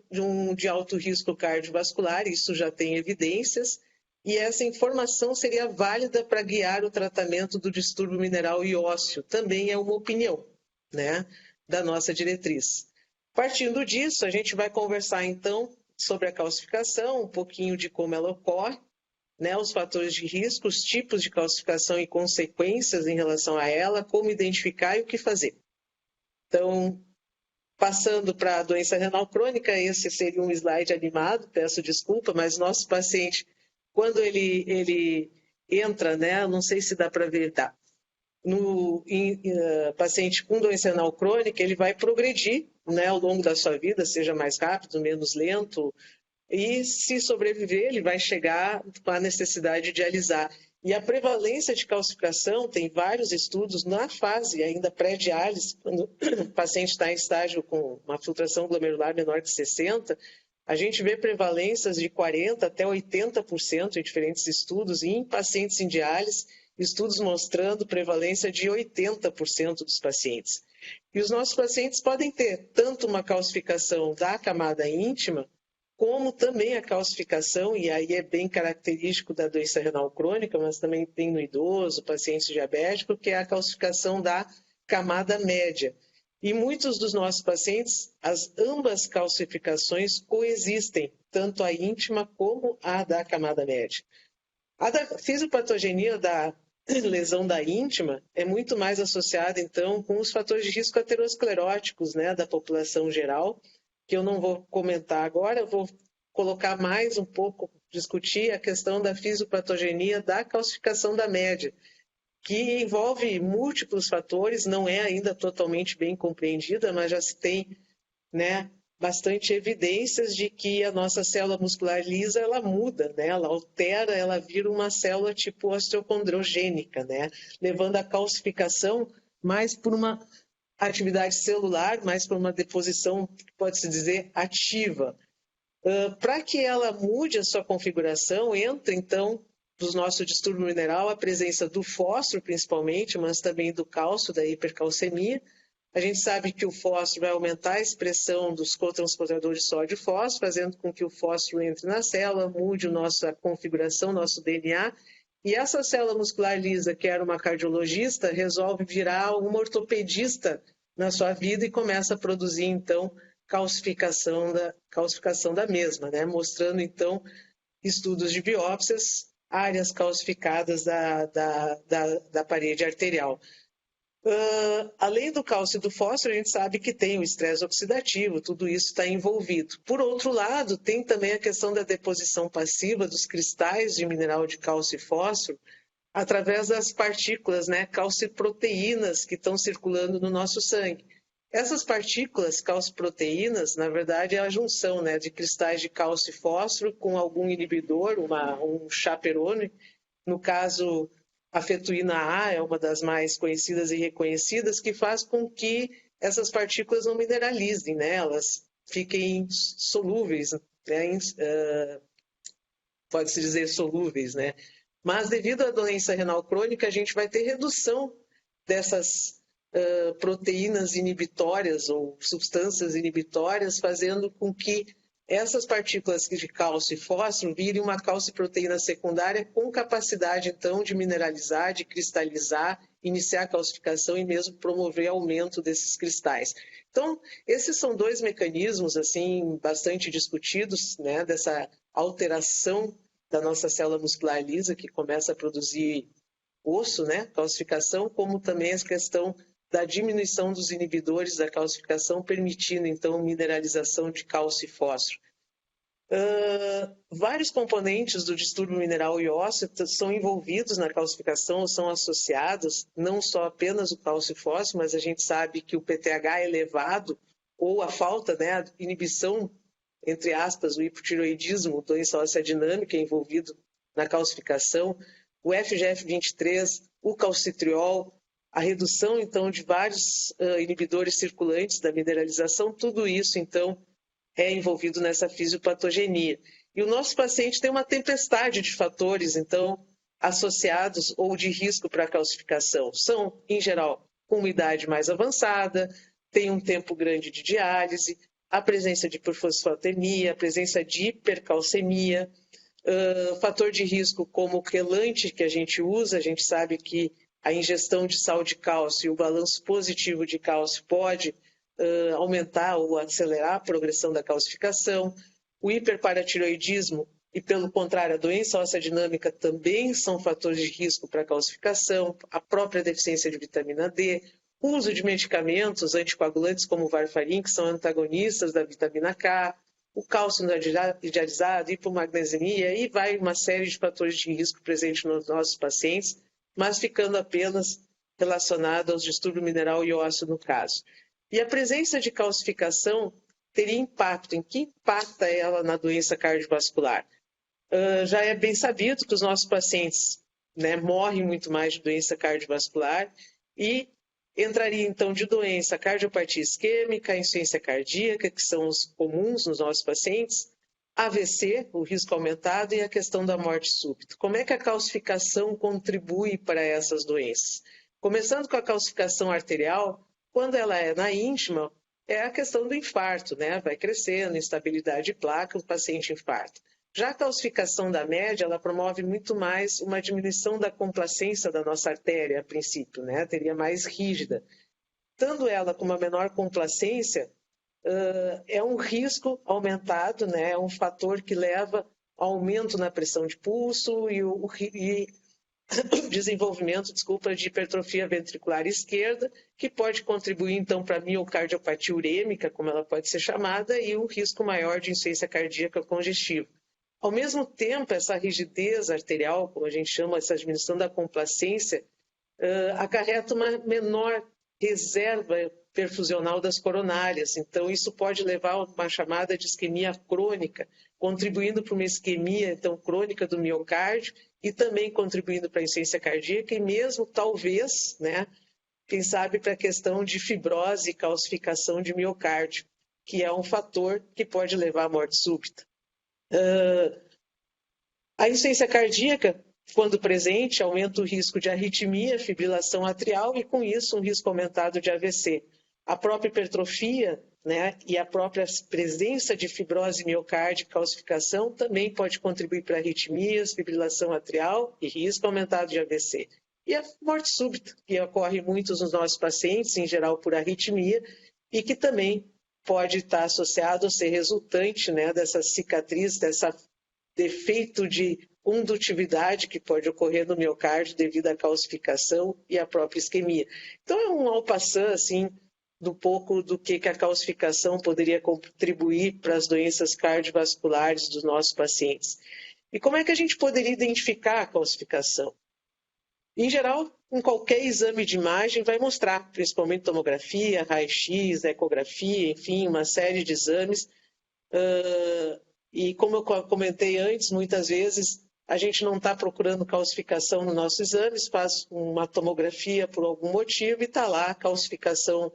de alto risco cardiovascular, isso já tem evidências, e essa informação seria válida para guiar o tratamento do distúrbio mineral e ósseo, também é uma opinião, né, da nossa diretriz. Partindo disso, a gente vai conversar então sobre a calcificação, um pouquinho de como ela ocorre, né, os fatores de risco, os tipos de calcificação e consequências em relação a ela, como identificar e o que fazer. Então, passando para a doença renal crônica, esse seria um slide animado, peço desculpa, mas nosso paciente, quando ele entra, né, não sei se dá para ver, tá, paciente com doença renal crônica, ele vai progredir, né, ao longo da sua vida, seja mais rápido, menos lento, e se sobreviver, ele vai chegar com a necessidade de dialisar. E a prevalência de calcificação, tem vários estudos na fase ainda pré-diálise, quando o paciente está em estágio com uma filtração glomerular menor que 60, a gente vê prevalências de 40% até 80% em diferentes estudos, e em pacientes em diálise, estudos mostrando prevalência de 80% dos pacientes. E os nossos pacientes podem ter tanto uma calcificação da camada íntima, como também a calcificação, e aí é bem característico da doença renal crônica, mas também tem no idoso, paciente diabético, que é a calcificação da camada média. E muitos dos nossos pacientes, ambas calcificações coexistem, tanto a íntima como a da camada média. A da fisiopatogenia da lesão da íntima é muito mais associada, então, com os fatores de risco ateroscleróticos, né, da população geral, que eu não vou comentar agora, eu vou colocar mais um pouco, discutir a questão da fisiopatogenia da calcificação da média, que envolve múltiplos fatores, não é ainda totalmente bem compreendida, mas já se tem, né, bastante evidências de que a nossa célula muscular lisa, ela muda, né, ela altera, ela vira uma célula tipo osteocondrogênica, né, levando a calcificação mais por uma atividade celular, mais por uma deposição, pode-se dizer, ativa. Para que ela mude a sua configuração, entra, então, do nosso distúrbio mineral, a presença do fósforo, principalmente, mas também do cálcio, da hipercalcemia. A gente sabe que o fósforo vai aumentar a expressão dos cotransportadores sódio e fósforo, fazendo com que o fósforo entre na célula, mude a configuração, nosso DNA, E essa célula muscular lisa, que era uma cardiologista, resolve virar uma ortopedista na sua vida e começa a produzir, então, calcificação da mesma, né? Mostrando, então, estudos de biópsias, áreas calcificadas da parede arterial. Além do cálcio e do fósforo, a gente sabe que tem o estresse oxidativo, tudo isso está envolvido. Por outro lado, tem também a questão da deposição passiva dos cristais de mineral de cálcio e fósforo através das partículas, né, calciproteínas que estão circulando no nosso sangue. Essas partículas calciproteínas, na verdade, é a junção, né, de cristais de cálcio e fósforo com algum inibidor, um chaperone. No caso, a fetuína A é uma das mais conhecidas e reconhecidas, que faz com que essas partículas não mineralizem, né? Elas fiquem solúveis, né? Pode-se dizer solúveis, né? Mas devido à doença renal crônica, a gente vai ter redução dessas proteínas inibitórias ou substâncias inibitórias, fazendo com que essas partículas de cálcio e fósforo virem uma calciproteína secundária com capacidade, então, de mineralizar, de cristalizar, iniciar a calcificação e mesmo promover aumento desses cristais. Então, esses são dois mecanismos, assim, bastante discutidos, né, dessa alteração da nossa célula muscular lisa, que começa a produzir osso, né, calcificação, como também a questão da diminuição dos inibidores da calcificação, permitindo, então, mineralização de cálcio e fósforo. Vários componentes do distúrbio mineral e ósseo são envolvidos na calcificação ou são associados, não só apenas o cálcio e fósforo, mas a gente sabe que o PTH elevado, ou a falta, né, a inibição, entre aspas, o hipotireoidismo, doença óssea dinâmica envolvido na calcificação, o FGF23, o calcitriol, a redução, então, de vários inibidores circulantes da mineralização, tudo isso, então, é envolvido nessa fisiopatogenia. E o nosso paciente tem uma tempestade de fatores, então, associados ou de risco para a calcificação. São, em geral, com uma idade mais avançada, tem um tempo grande de diálise, a presença de hiperfosfatemia, a presença de hipercalcemia, fator de risco como o quelante que a gente usa, a gente sabe que a ingestão de sal de cálcio e o balanço positivo de cálcio pode aumentar ou acelerar a progressão da calcificação. O hiperparatireoidismo e, pelo contrário, a doença óssea dinâmica também são fatores de risco para a calcificação, a própria deficiência de vitamina D, o uso de medicamentos anticoagulantes como o varfarin, que são antagonistas da vitamina K, o cálcio não idealizado, hipomagnesemia, e vai uma série de fatores de risco presentes nos nossos pacientes, mas ficando apenas relacionado aos distúrbios mineral e ósseo no caso. E a presença de calcificação teria impacto. Em que impacta ela na doença cardiovascular? Já é bem sabido que os nossos pacientes, né, morrem muito mais de doença cardiovascular e entraria então de doença cardiopatia isquêmica, insuficiência cardíaca, que são os comuns nos nossos pacientes, AVC, o risco aumentado, e a questão da morte súbita. Como é que a calcificação contribui para essas doenças? Começando com a calcificação arterial, quando ela é na íntima, é a questão do infarto, né? Vai crescendo, instabilidade de placa, o paciente infarta. Já a calcificação da média, ela promove muito mais uma diminuição da complacência da nossa artéria, a princípio, né? Teria mais rígida. Estando ela com uma menor complacência, é um risco aumentado, né? É um fator que leva ao aumento na pressão de pulso e desenvolvimento, de hipertrofia ventricular esquerda, que pode contribuir, então, para a miocardiopatia urêmica, como ela pode ser chamada, e um risco maior de insuficiência cardíaca congestiva. Ao mesmo tempo, essa rigidez arterial, como a gente chama, essa diminuição da complacência, acarreta uma menor reserva perfusional das coronárias. Então, isso pode levar a uma chamada de isquemia crônica, contribuindo para uma isquemia, então, crônica do miocárdio e também contribuindo para a insuficiência cardíaca e mesmo, talvez, né, quem sabe, para a questão de fibrose e calcificação de miocárdio, que é um fator que pode levar à morte súbita. A insuficiência cardíaca, quando presente, aumenta o risco de arritmia, fibrilação atrial e, com isso, um risco aumentado de AVC. A própria hipertrofia né, e a própria presença de fibrose miocárdica e calcificação também pode contribuir para arritmias, fibrilação atrial e risco aumentado de AVC. E a morte súbita, que ocorre muitos nos nossos pacientes, em geral por arritmia, e que também pode estar associado ou ser resultante, né, dessa cicatriz, dessa defeito de condutividade que pode ocorrer no miocárdio devido à calcificação e à própria isquemia. Então é um en passant, assim, do pouco do que a calcificação poderia contribuir para as doenças cardiovasculares dos nossos pacientes. E como é que a gente poderia identificar a calcificação? Em geral, em qualquer exame de imagem vai mostrar, principalmente tomografia, raio-x, ecografia, enfim, uma série de exames. E como eu comentei antes, muitas vezes a gente não está procurando calcificação nos nossos exames, faz uma tomografia por algum motivo e está lá a calcificação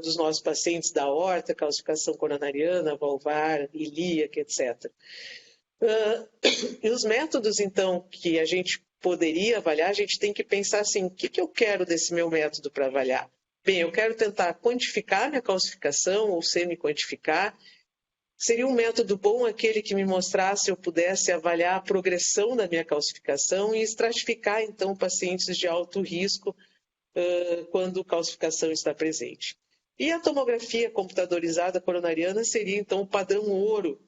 dos nossos pacientes da aorta, calcificação coronariana, valvar, ilíaca, etc. E os métodos, então, que a gente poderia avaliar, a gente tem que pensar assim, o que eu quero desse meu método para avaliar? Bem, eu quero tentar quantificar minha calcificação ou semi-quantificar. Seria um método bom aquele que me mostrasse, eu pudesse avaliar a progressão da minha calcificação e estratificar, então, pacientes de alto risco quando calcificação está presente. E a tomografia computadorizada coronariana seria, então, o padrão ouro,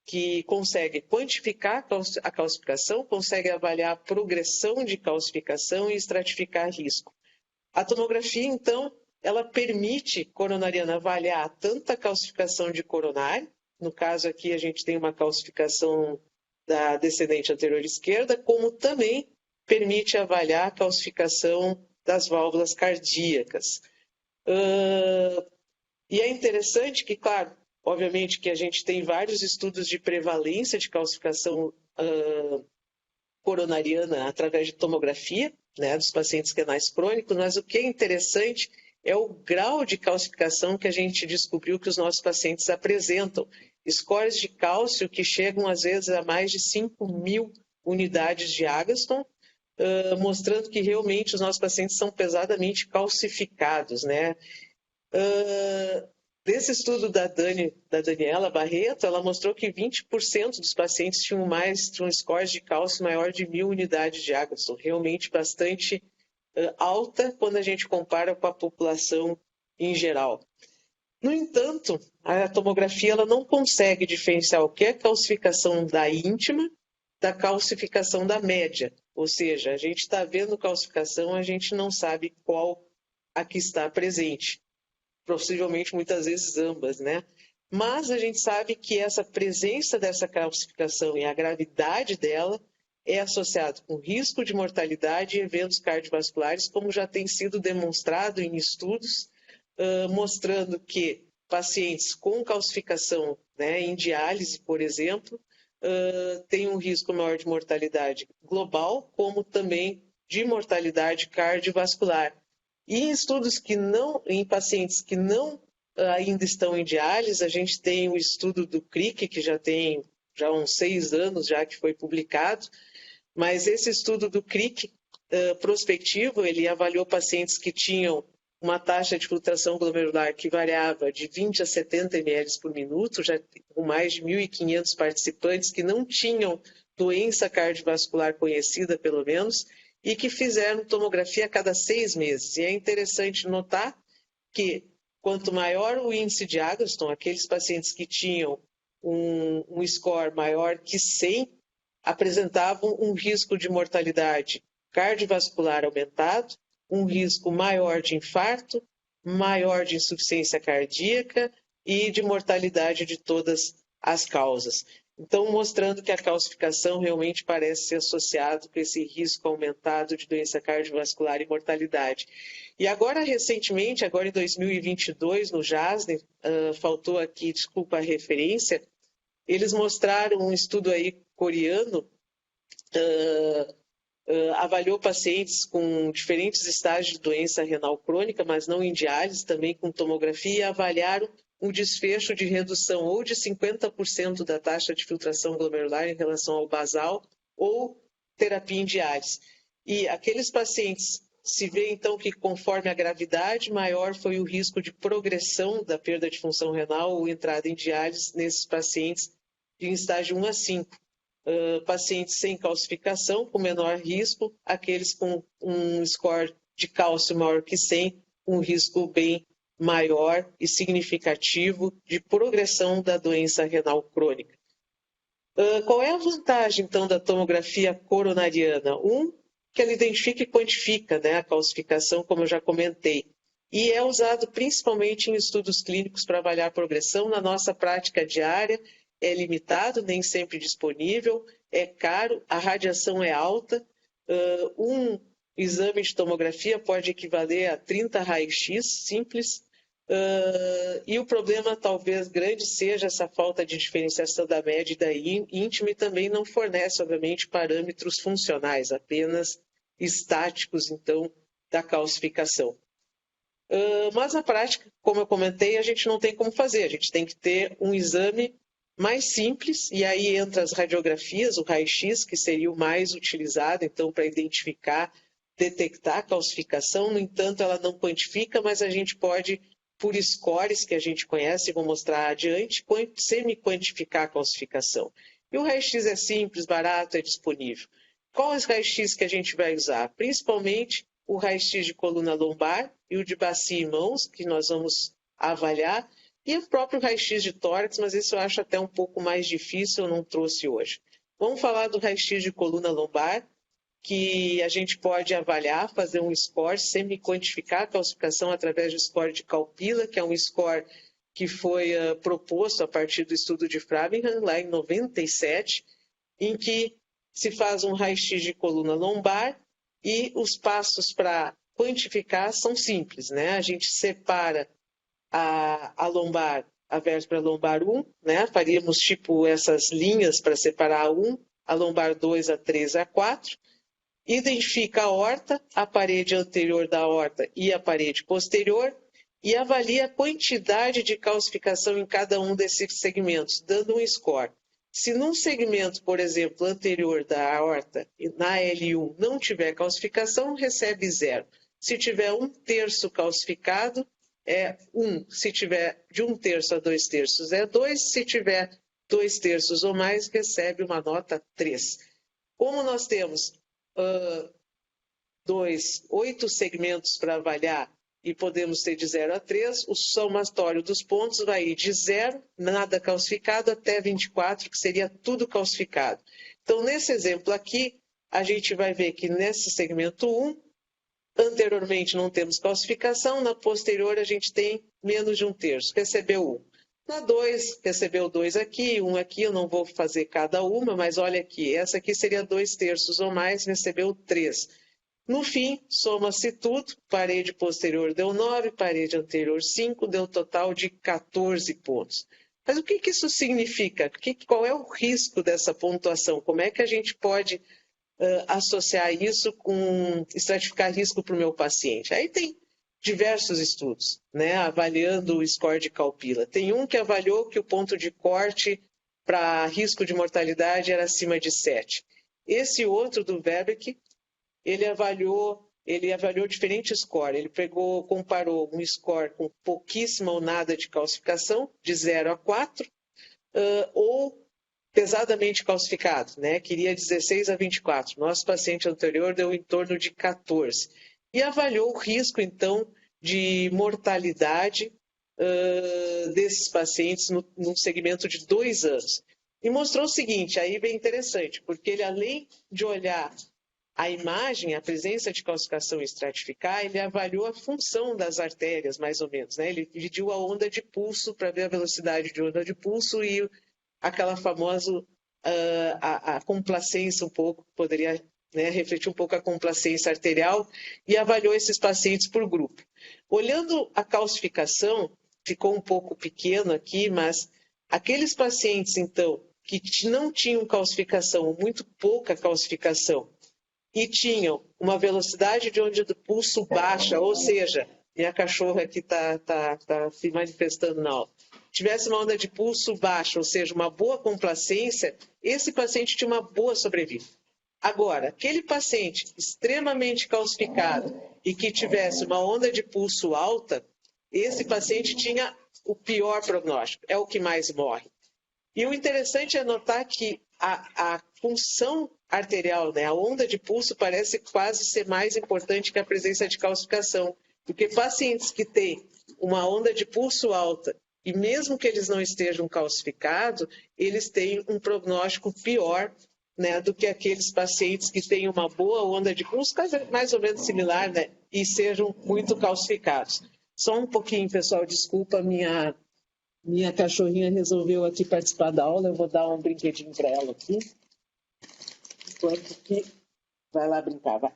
que consegue quantificar a calcificação, consegue avaliar a progressão de calcificação e estratificar risco. A tomografia, então, ela permite coronariana avaliar tanto a calcificação de coronário, no caso aqui a gente tem uma calcificação da descendente anterior esquerda, como também permite avaliar a calcificação das válvulas cardíacas. E é interessante que, claro, obviamente que a gente tem vários estudos de prevalência de calcificação coronariana através de tomografia, né, dos pacientes renais crônicos, mas o que é interessante é o grau de calcificação que a gente descobriu que os nossos pacientes apresentam. Scores de cálcio que chegam, às vezes, a mais de 5.000 unidades de Agatston, mostrando que realmente os nossos pacientes são pesadamente calcificados, né? Desse estudo da Daniela Barreto, ela mostrou que 20% dos pacientes tinham scores de cálcio maior de 1.000 unidades de Agatston, realmente bastante alta quando a gente compara com a população em geral. No entanto, a tomografia ela não consegue diferenciar o que é calcificação da íntima da calcificação da média, ou seja, a gente está vendo calcificação, a gente não sabe qual a que está presente. Possivelmente, muitas vezes, ambas, né? Mas a gente sabe que essa presença dessa calcificação e a gravidade dela é associado com risco de mortalidade e eventos cardiovasculares, como já tem sido demonstrado em estudos, mostrando que pacientes com calcificação, né, em diálise, por exemplo, têm um risco maior de mortalidade global, como também de mortalidade cardiovascular. E em estudos que não, em pacientes que não ainda estão em diálise, a gente tem o estudo do CRIC, que já tem uns 6 anos já que foi publicado, mas esse estudo do CRIC prospectivo, ele avaliou pacientes que tinham uma taxa de filtração glomerular que variava de 20 a 70 ml por minuto, já com mais de 1.500 participantes que não tinham doença cardiovascular conhecida, pelo menos, e que fizeram tomografia a cada 6 meses. E é interessante notar que quanto maior o índice de Agatston, aqueles pacientes que tinham um score maior que 100, apresentavam um risco de mortalidade cardiovascular aumentado, um risco maior de infarto, maior de insuficiência cardíaca e de mortalidade de todas as causas. Então, mostrando que a calcificação realmente parece ser associado com esse risco aumentado de doença cardiovascular e mortalidade. E agora, recentemente, agora em 2022, no JASN, faltou aqui, desculpa a referência, eles mostraram um estudo aí coreano, avaliou pacientes com diferentes estágios de doença renal crônica, mas não em diálise, também com tomografia, e avaliaram um desfecho de redução ou de 50% da taxa de filtração glomerular em relação ao basal ou terapia em diálise. E aqueles pacientes se vê, então, que conforme a gravidade, maior foi o risco de progressão da perda de função renal ou entrada em diálise nesses pacientes em estágio 1 a 5. Pacientes sem calcificação, com menor risco, aqueles com um score de cálcio maior que 100, um risco bem maior e significativo de progressão da doença renal crônica. Qual é a vantagem, então, da tomografia coronariana? Que ela identifica e quantifica, né, a calcificação, como eu já comentei. E é usado principalmente em estudos clínicos para avaliar a progressão. Na nossa prática diária, é limitado, nem sempre disponível, é caro, a radiação é alta. Um exame de tomografia pode equivaler a 30 raio-x simples. E o problema talvez grande seja essa falta de diferenciação da média e da íntima, e também não fornece, obviamente, parâmetros funcionais, apenas estáticos, então, da calcificação. Mas na prática, como eu comentei, a gente não tem como fazer, a gente tem que ter um exame mais simples, e aí entra as radiografias, o raio-x, que seria o mais utilizado, então, para identificar, detectar a calcificação. No entanto, ela não quantifica, mas a gente pode, por scores que a gente conhece, vou mostrar adiante, semi-quantificar a calcificação. E o raio-x é simples, barato, é disponível. Qual é o raio-x que a gente vai usar? Principalmente o raio-x de coluna lombar e o de bacia e mãos, que nós vamos avaliar, e o próprio raio-x de tórax, mas esse eu acho até um pouco mais difícil, eu não trouxe hoje. Vamos falar do raio-x de coluna lombar, que a gente pode avaliar, fazer um score, semi-quantificar a calcificação através do score de Calpila, que é um score que foi proposto a partir do estudo de Framingham, lá em 97, em que se faz um raio-x de coluna lombar e os passos para quantificar são simples, né? A gente separa a lombar, a vértebra lombar 1, né? Faríamos tipo essas linhas para separar a 1, a lombar 2, a 3, a 4. Identifica a aorta, a parede anterior da aorta e a parede posterior e avalia a quantidade de calcificação em cada um desses segmentos, dando um score. Se num segmento, por exemplo, anterior da aorta, na L1, não tiver calcificação, recebe 0. Se tiver 1/3 calcificado, é 1. Se tiver de 1/3 a 2/3, é 2. Se tiver 2/3 ou mais, recebe uma nota 3. Como nós temos 8 segmentos para avaliar e podemos ter de 0 a 3, o somatório dos pontos vai ir de 0, nada calcificado, até 24, que seria tudo calcificado. Então, nesse exemplo aqui, a gente vai ver que nesse segmento 1, anteriormente não temos calcificação, na posterior a gente tem menos de 1/3, recebeu 1. Na 2, recebeu 2 aqui, 1 aqui, eu não vou fazer cada uma, mas olha aqui, essa aqui seria 2/3 ou mais, recebeu 3. No fim, soma-se tudo, parede posterior deu 9, parede anterior 5, deu total de 14 pontos. Mas o que isso significa? Qual é o risco dessa pontuação? Como é que a gente pode associar isso com estratificar risco para o meu paciente? Aí tem diversos estudos, né, avaliando o score de Calpila. Tem um que avaliou que o ponto de corte para risco de mortalidade era acima de 7. Esse outro do Verbeek, ele avaliou diferentes scores. Ele comparou um score com pouquíssima ou nada de calcificação, de 0 a 4, ou pesadamente calcificado, né? Queria 16 a 24. Nosso paciente anterior deu em torno de 14. E avaliou o risco, então, de mortalidade desses pacientes num segmento de 2 anos. E mostrou o seguinte, aí bem interessante, porque ele, além de olhar a imagem, a presença de calcificação e estratificar, ele avaliou a função das artérias, mais ou menos, né? Ele dividiu a onda de pulso para ver a velocidade de onda de pulso e aquela famosa a complacência um pouco, poderia, né, refletir um pouco a complacência arterial, e avaliou esses pacientes por grupo. Olhando a calcificação, ficou um pouco pequeno aqui, mas aqueles pacientes, então, que não tinham calcificação, muito pouca calcificação, e tinham uma velocidade de onda de pulso baixa, ou seja, minha cachorra aqui está se manifestando na aula, tivesse uma onda de pulso baixa, ou seja, uma boa complacência, esse paciente tinha uma boa sobrevida. Agora, aquele paciente extremamente calcificado e que tivesse uma onda de pulso alta, esse paciente tinha o pior prognóstico, é o que mais morre. E o interessante é notar que a função arterial, né, a onda de pulso parece quase ser mais importante que a presença de calcificação, porque pacientes que têm uma onda de pulso alta, e mesmo que eles não estejam calcificados, eles têm um prognóstico pior, né, do que aqueles pacientes que têm uma boa onda de pulso, mais ou menos similar, né, e sejam muito calcificados. Só um pouquinho, pessoal, desculpa, minha cachorrinha resolveu aqui participar da aula, eu vou dar um brinquedinho para ela aqui. Enquanto que vai lá brincar, vai.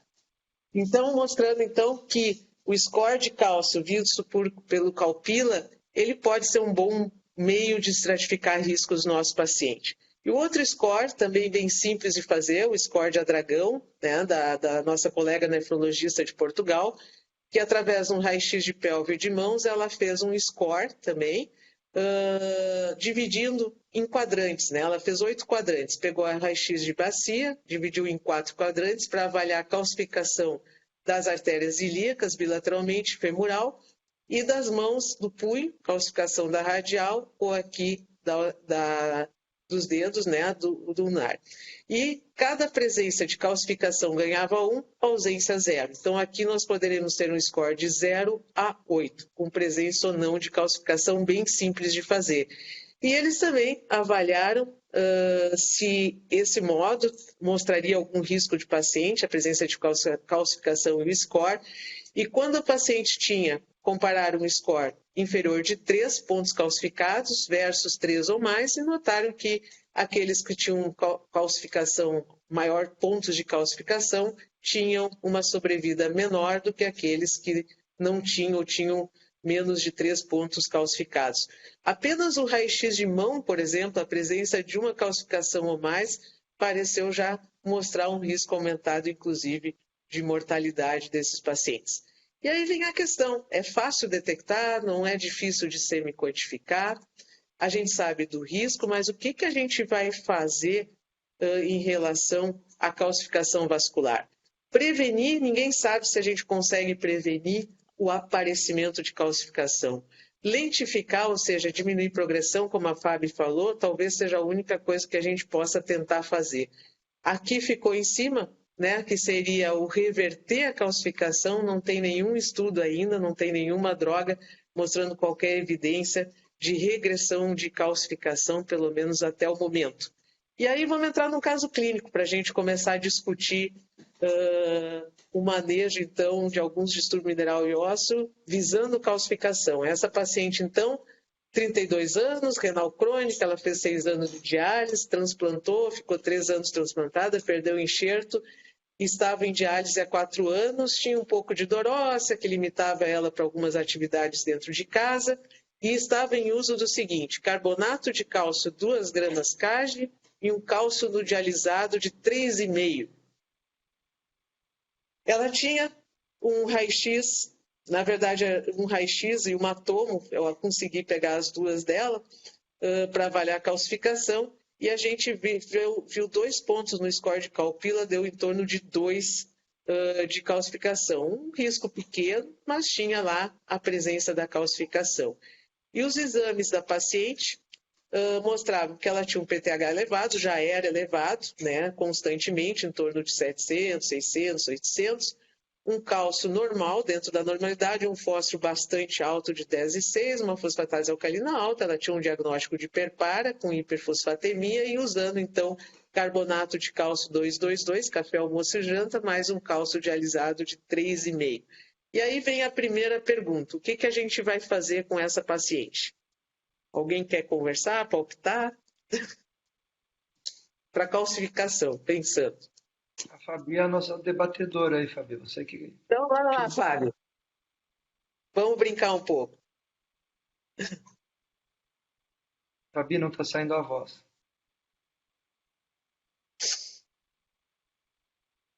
Então, mostrando então que o score de cálcio visto pelo Calpila, ele pode ser um bom meio de estratificar riscos do nosso paciente. E o outro score, também bem simples de fazer, o score de Adragão, né, da nossa colega nefrologista de Portugal, que através de um raio-x de pelve e de mãos, ela fez um score também, dividindo em quadrantes, né? Ela fez 8 quadrantes, pegou a raio-x de bacia, dividiu em 4 quadrantes para avaliar a calcificação das artérias ilíacas bilateralmente femoral e das mãos do punho, calcificação da radial ou aqui dos dedos, né, do ulnar. E cada presença de calcificação ganhava 1, ausência 0. Então, aqui nós poderemos ter um score de 0 a 8, com presença ou não de calcificação, bem simples de fazer. E eles também avaliaram se esse modo mostraria algum risco de paciente, a presença de calcificação e o score. E quando o paciente compararam um score inferior de 3 pontos calcificados versus 3 ou mais, e notaram que aqueles que tinham calcificação, maior pontos de calcificação, tinham uma sobrevida menor do que aqueles que não tinham ou tinham menos de 3 pontos calcificados. Apenas o raio-x de mão, por exemplo, a presença de uma calcificação ou mais, pareceu já mostrar um risco aumentado, inclusive, de mortalidade desses pacientes. E aí vem a questão, é fácil detectar, não é difícil de semi-quantificar, a gente sabe do risco, mas o que a gente vai fazer em relação à calcificação vascular? Prevenir, ninguém sabe se a gente consegue prevenir o aparecimento de calcificação. Lentificar, ou seja, diminuir progressão, como a Fábio falou, talvez seja a única coisa que a gente possa tentar fazer. Aqui ficou em cima, né, que seria o reverter a calcificação, não tem nenhum estudo ainda, não tem nenhuma droga mostrando qualquer evidência de regressão de calcificação, pelo menos até o momento. E aí vamos entrar num caso clínico para a gente começar a discutir o manejo, então, de alguns distúrbios mineral e ósseo visando calcificação. Essa paciente, então, 32 anos, renal crônica, ela fez 6 anos de diálise, transplantou, ficou 3 anos transplantada, perdeu o enxerto, estava em diálise há 4 anos, tinha um pouco de dor óssea que limitava ela para algumas atividades dentro de casa e estava em uso do seguinte: carbonato de cálcio 2 gramas CAG e um cálcio no dialisado de 3,5. Ela tinha um raio-x, na verdade um raio-x e um atomo, eu consegui pegar as duas dela para avaliar a calcificação, e a gente viu 2 pontos no score de Calpila, deu em torno de 2 de calcificação. Um risco pequeno, mas tinha lá a presença da calcificação. E os exames da paciente mostravam que ela tinha um PTH elevado, já era elevado, né, constantemente, em torno de 700, 600, 800, um cálcio normal, dentro da normalidade, um fósforo bastante alto de 10,6, uma fosfatase alcalina alta, ela tinha um diagnóstico de hiperpara, com hiperfosfatemia, e usando, então, carbonato de cálcio 2,22, café, almoço e janta, mais um cálcio dialisado de 3,5. E aí vem a primeira pergunta: o que a gente vai fazer com essa paciente? Alguém quer conversar, palpitar? Para calcificação, pensando. A Fabi é a nossa debatedora aí, Fabi. Você que... Então, vai lá, Fábio. Vamos brincar um pouco. Fabi, não está saindo a voz.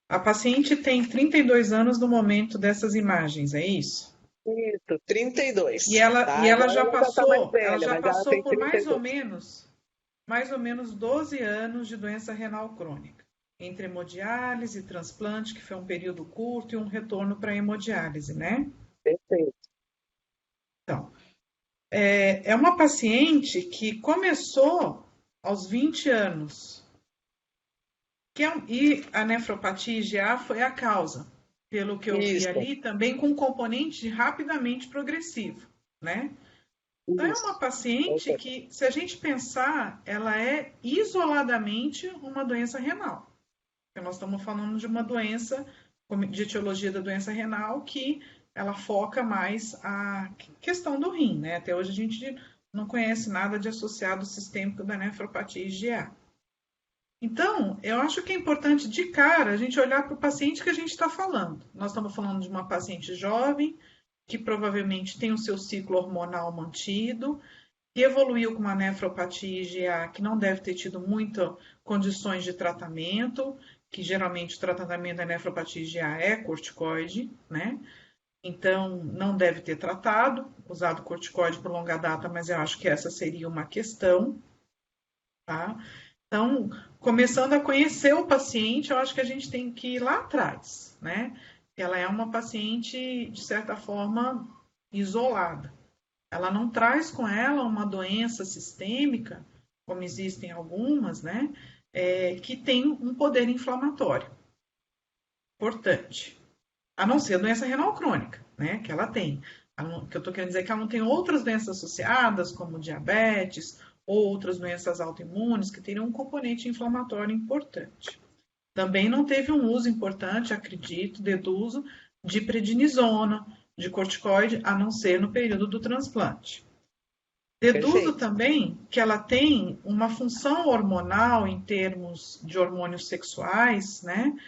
A paciente tem 32 anos no momento dessas imagens, é isso? Isso, 32. E ela já passou, ela já passou por mais ou menos 12 anos de doença renal crônica. entre hemodiálise e transplante, que foi um período curto, e um retorno para hemodiálise, né? Perfeito. Então, é uma paciente que começou aos 20 anos, e a nefropatia IgA foi a causa, pelo que eu vi Isso, ali, também com um componente rapidamente progressivo, né? Então, é uma isso. paciente que, se a gente pensar, ela é isoladamente uma doença renal. Porque nós estamos falando de uma doença, de etiologia da doença renal, que ela foca mais a questão do rim, né? Até hoje a gente não conhece nada de associado sistêmico da nefropatia IgA. Então, eu acho que é importante de cara a gente olhar para o paciente que a gente está falando. Nós estamos falando de uma paciente jovem, que provavelmente tem o seu ciclo hormonal mantido, que evoluiu com uma nefropatia IgA, que não deve ter tido muitas condições de tratamento, que geralmente o tratamento da nefropatia IgA é corticoide, né? Então, não deve ter usado corticoide por longa data, mas eu acho que essa seria uma questão, tá? Então, começando a conhecer o paciente, eu acho que a gente tem que ir lá atrás, né? Ela é uma paciente, de certa forma, isolada. Ela não traz com ela uma doença sistêmica, como existem algumas, né? Que tem um poder inflamatório importante. A não ser a doença renal crônica, né? Que ela tem. O que eu estou querendo dizer é que ela não tem outras doenças associadas, como diabetes, ou outras doenças autoimunes, que teriam um componente inflamatório importante. Também não teve um uso importante, acredito, deduzo, de prednisona, de corticoide, a não ser no período do transplante. Deduzo Perfeito. também que ela tem uma função hormonal em termos de hormônios sexuais, né,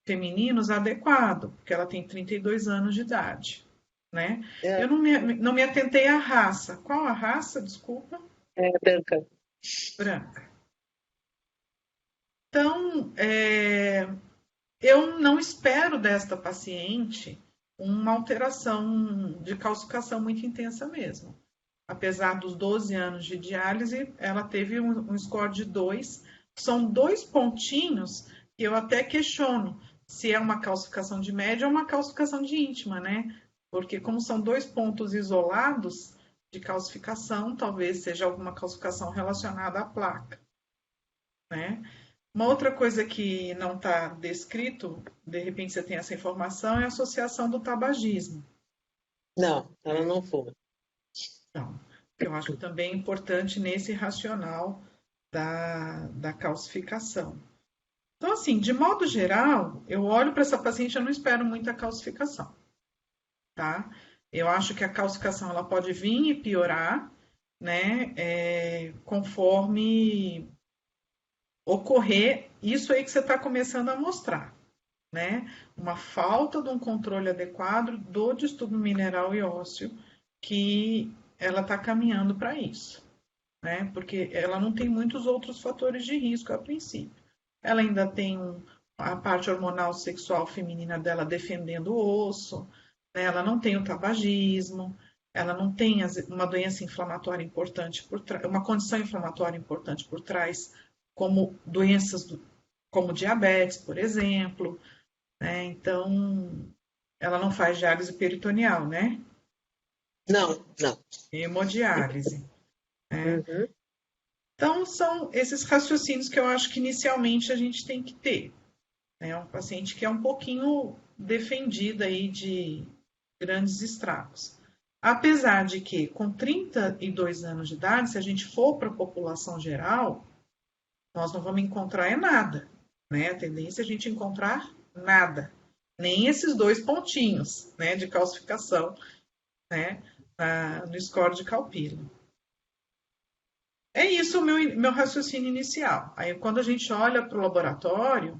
femininos adequado, porque ela tem 32 anos de idade, né? É, Eu não me atentei à raça. Qual a raça? Desculpa. branca. Branca. Então, eu não espero desta paciente uma alteração de calcificação muito intensa mesmo. Apesar dos 12 anos de diálise, ela teve um score de 2. São 2 pontinhos que eu até questiono se é uma calcificação de média ou uma calcificação de íntima, né? Porque como são 2 pontos isolados de calcificação, talvez seja alguma calcificação relacionada à placa, né? Uma outra coisa que não está descrito, de repente você tem essa informação, é a associação do tabagismo. Não, ela não fuma. Então, eu acho que também é importante nesse racional da calcificação. Então, assim, de modo geral, eu olho para essa paciente e eu não espero muita calcificação, tá? Eu acho que a calcificação ela pode vir e piorar, né, conforme ocorrer isso aí que você está começando a mostrar, né? Uma falta de um controle adequado do distúrbio mineral e ósseo, que ela está caminhando para isso, né? Porque ela não tem muitos outros fatores de risco a princípio. Ela ainda tem a parte hormonal sexual feminina dela defendendo o osso, né? Ela não tem o tabagismo, ela não tem uma doença inflamatória importante por trás, uma condição inflamatória importante por trás, como doenças como diabetes, por exemplo, né? Então, ela não faz diálise peritoneal, né? Não. Hemodiálise, né? Uhum. Então, são esses raciocínios que eu acho que inicialmente a gente tem que ter. É um paciente que é um pouquinho defendido aí de grandes estragos. Apesar de que, com 32 anos de idade, se a gente for para a população geral, nós não vamos encontrar nada, né? A tendência é a gente encontrar nada. Nem esses 2 pontinhos, né, de calcificação, né, no score de Calpilo. É isso o meu raciocínio inicial. Aí, quando a gente olha para o laboratório,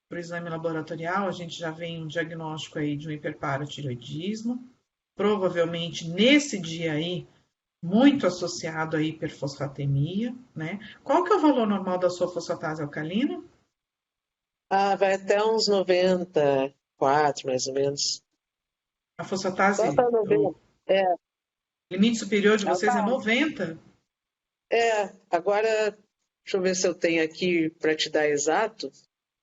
para o exame laboratorial, a gente já vê um diagnóstico aí de um hiperparatiroidismo, provavelmente nesse dia aí, muito associado à hiperfosfatemia, né? Qual que é o valor normal da sua fosfatase alcalina? Vai até uns 94, mais ou menos. A fosfatase, Só para o 90. limite superior de Ela vocês é tá. 90? Agora, deixa eu ver se eu tenho aqui para te dar exato.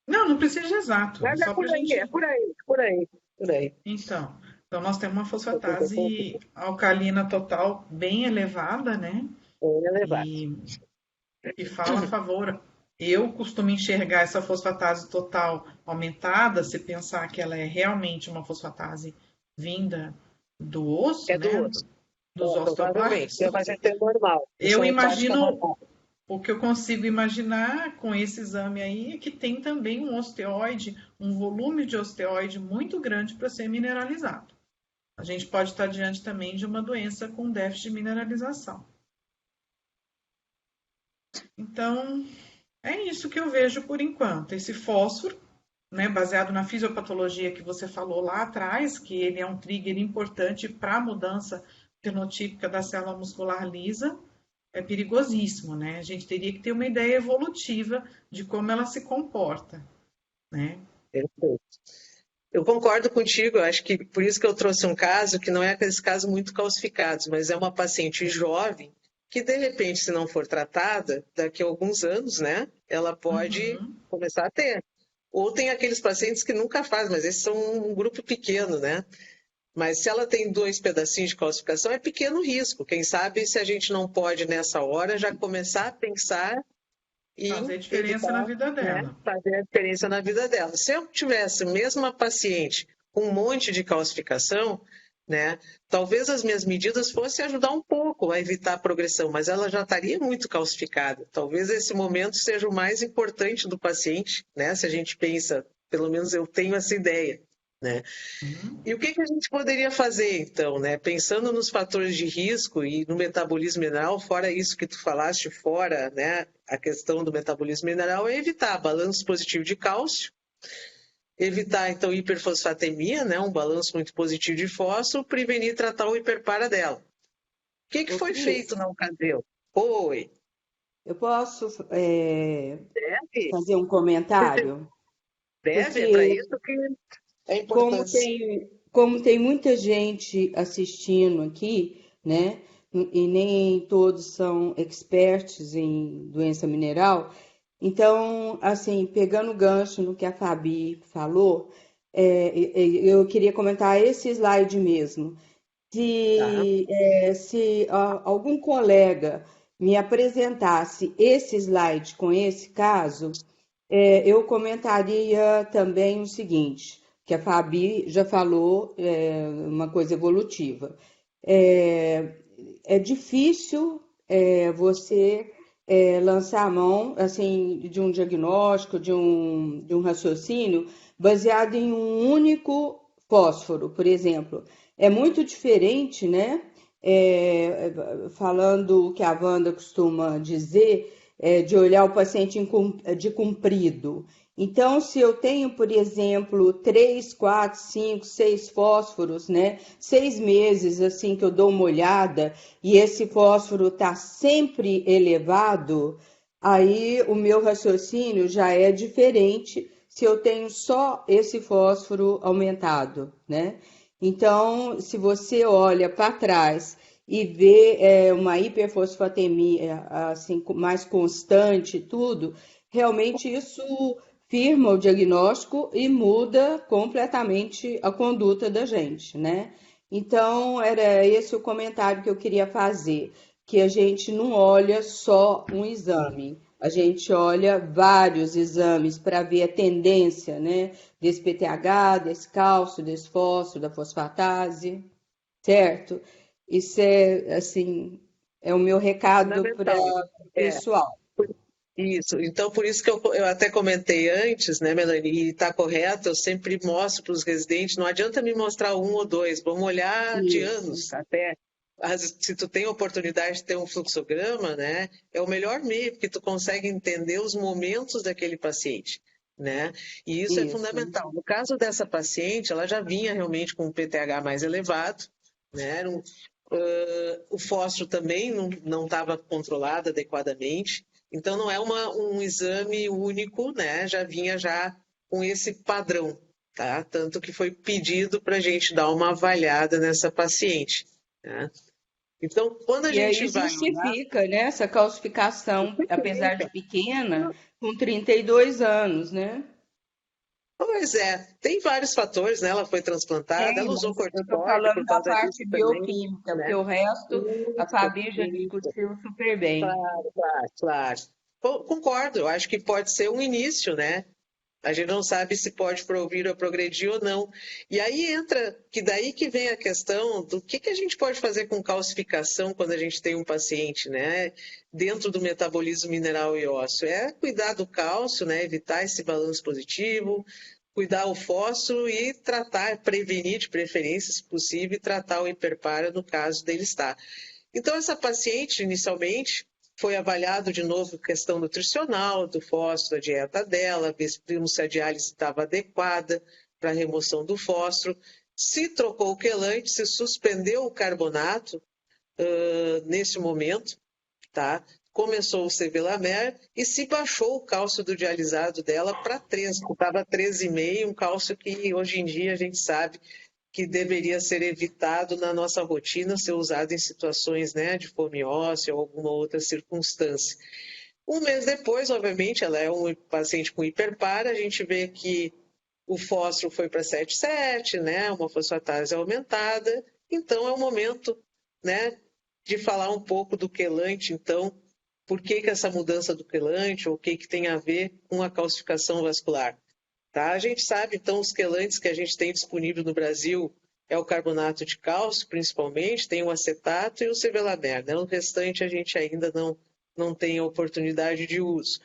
Não, não precisa de exato, Mas é só para por a aí, gente. é por aí, por aí, por aí. Então nós temos uma fosfatase alcalina total bem elevada, né? É elevado. E que fala a favor. Eu costumo enxergar essa fosfatase total aumentada, se pensar que ela é realmente uma fosfatase vinda do osso, É do né? osso. Dos Provavelmente, osteoblastos. mas é normal. Isso Eu é hepática imagino, normal. o que eu consigo imaginar com esse exame aí é que tem também um osteoide, um volume de osteoide muito grande para ser mineralizado. A gente pode estar diante também de uma doença com déficit de mineralização. Então, é isso que eu vejo por enquanto. Esse fósforo, né, baseado na fisiopatologia que você falou lá atrás, que ele é um trigger importante para a mudança fenotípica da célula muscular lisa, é perigosíssimo, né? A gente teria que ter uma ideia evolutiva de como ela se comporta, né? Perfeito. Eu concordo contigo, eu acho que por isso que eu trouxe um caso que não é aqueles casos muito calcificados, mas é uma paciente jovem que, de repente, se não for tratada, daqui a alguns anos, né, ela pode começar a ter. Ou tem aqueles pacientes que nunca fazem, mas esses são um grupo pequeno, né? Mas se ela tem 2 pedacinhos de calcificação, é pequeno risco. Quem sabe se a gente não pode, nessa hora, já começar a pensar em Fazer diferença na evitar, vida né, dela. fazer a diferença na vida dela. Se eu tivesse mesmo a paciente com um monte de calcificação, né, talvez as minhas medidas fossem ajudar um pouco a evitar a progressão, mas ela já estaria muito calcificada. Talvez esse momento seja o mais importante do paciente, né, se a gente pensa, pelo menos eu tenho essa ideia. Né? E o que a gente poderia fazer, então, né? Pensando nos fatores de risco e no metabolismo mineral, fora isso que tu falaste, fora, né, a questão do metabolismo mineral, é evitar balanço positivo de cálcio, evitar, então, hiperfosfatemia, né, um balanço muito positivo de fósforo, prevenir e tratar o hiperpara dela. O que foi Cris, feito na ocasião? Oi. eu posso Deve? fazer um comentário? Deve, é para Porque isso que é como importante. como tem muita gente assistindo aqui, né? E nem todos são experts em doença mineral. Então, assim, pegando o gancho no que a Fabi falou, eu queria comentar esse slide mesmo. Tá? Se algum colega me apresentasse esse slide com esse caso, eu comentaria também o seguinte, que a Fabi já falou, uma coisa evolutiva. É difícil você lançar a mão assim, de um diagnóstico, de um raciocínio baseado em um único fósforo, por exemplo. É muito diferente, né? Falando o que a Wanda costuma dizer, de olhar o paciente de comprido. Então, se eu tenho, por exemplo, 3, 4, 5, 6 fósforos, né? 6 meses assim que eu dou uma olhada e esse fósforo está sempre elevado, aí o meu raciocínio já é diferente se eu tenho só esse fósforo aumentado, né? Então, se você olha para trás e vê uma hiperfosfatemia assim, mais constante e tudo, realmente isso firma o diagnóstico e muda completamente a conduta da gente, né? Então, era esse o comentário que eu queria fazer, que a gente não olha só um exame, a gente olha vários exames para ver a tendência, né? Desse PTH, desse cálcio, desse fósforo, da fosfatase, certo? Isso é, assim, é o meu recado para Fundamental. o pessoal. Isso, então por isso que eu até comentei antes, né, Melanie, e está correto, eu sempre mostro para os residentes, não adianta me mostrar 1 ou 2, vamos olhar de anos, até se tu tem a oportunidade de ter um fluxograma, né, é o melhor meio, porque tu consegue entender os momentos daquele paciente, né, e isso é fundamental. No caso dessa paciente, ela já vinha realmente com um PTH mais elevado, né, o fósforo também não estava controlado adequadamente, então não é um exame único, né? Já vinha já com esse padrão, tá? Tanto que foi pedido para a gente dar uma avaliada nessa paciente. Né? Então, quando a gente aí vai justifica, né, essa calcificação, apesar de pequena, com 32 anos, né? Pois é, tem vários fatores, né? Ela foi transplantada, ela usou Mas eu estou corticoide falando por da causa parte disso também, bioquímica, porque né? o resto a Fabi já Isso. discutiu super bem. Claro, claro, claro. Concordo, eu acho que pode ser um início, né? A gente não sabe se pode provir ou progredir ou não. E aí entra, que daí que vem a questão do que a gente pode fazer com calcificação quando a gente tem um paciente, né? Dentro do metabolismo mineral e ósseo. É cuidar do cálcio, né? Evitar esse balanço positivo, cuidar o fósforo e tratar, prevenir de preferência, se possível, e tratar o hiperpara no caso dele estar. Então, essa paciente, inicialmente, foi avaliado de novo a questão nutricional, do fósforo, da dieta dela, ver se a diálise estava adequada para a remoção do fósforo. Se trocou o quelante, se suspendeu o carbonato nesse momento, tá? Começou o sevelamer e se baixou o cálcio do dialisado dela para 3, estava 13,5, um cálcio que hoje em dia a gente sabe que deveria ser evitado na nossa rotina, ser usado em situações, né, de fome óssea ou alguma outra circunstância. Um mês depois, obviamente, ela é um paciente com hiperpara, a gente vê que o fósforo foi para 7,7, né, uma fosfatase aumentada, então é o momento, né, de falar um pouco do quelante, então, por que essa mudança do quelante, ou o que tem a ver com a calcificação vascular. Tá? A gente sabe, então, os quelantes que a gente tem disponível no Brasil é o carbonato de cálcio, principalmente, tem o acetato e o sevelamer. Né? O restante a gente ainda não tem a oportunidade de uso.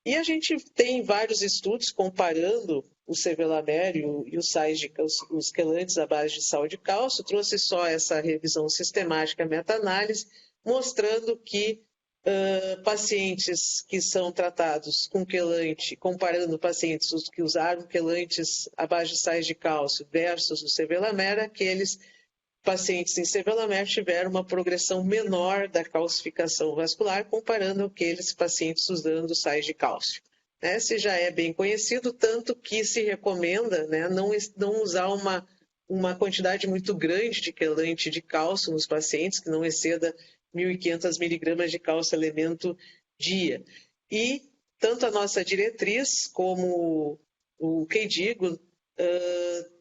E a gente tem vários estudos comparando o sevelamer e os quelantes à base de sal de cálcio. Trouxe só essa revisão sistemática, meta-análise, mostrando que pacientes que são tratados com quelante, comparando pacientes que usaram quelantes à base de sais de cálcio versus o sevelamer, aqueles pacientes em sevelamer tiveram uma progressão menor da calcificação vascular comparando aqueles pacientes usando sais de cálcio. Esse já é bem conhecido, tanto que se recomenda, né, não usar uma quantidade muito grande de quelante de cálcio nos pacientes, que não exceda 1.500 miligramas de cálcio elemento dia. E tanto a nossa diretriz como o KDIGO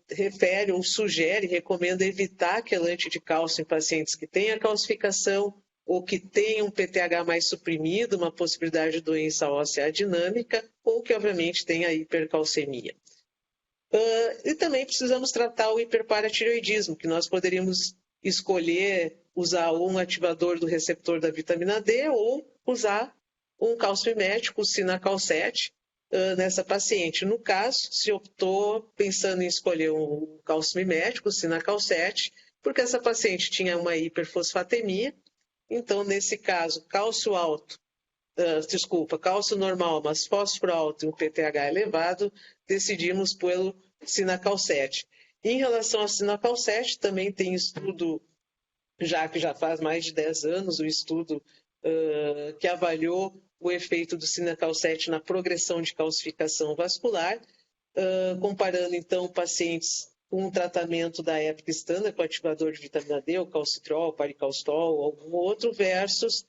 refere ou sugere, recomenda evitar quelante de cálcio em pacientes que tenham calcificação ou que tenham um PTH mais suprimido, uma possibilidade de doença óssea adinâmica, ou que, obviamente, tenha hipercalcemia. E também precisamos tratar o hiperparatireoidismo, que nós poderíamos escolher usar um ativador do receptor da vitamina D ou usar um calcimético, o Sinacal-7, nessa paciente. No caso, se optou pensando em escolher um calcimético, o Sinacal-7, porque essa paciente tinha uma hiperfosfatemia, então, nesse caso, cálcio normal, mas fósforo alto e um PTH elevado, decidimos pelo Sinacal-7. Em relação ao Sinacal-7, também tem estudo, que já faz mais de 10 anos, o estudo que avaliou o efeito do Sinacal-7 na progressão de calcificação vascular, comparando, então, pacientes com um tratamento da época standard, com ativador de vitamina D, o calcitriol, o paricalcitol, ou algum outro, versus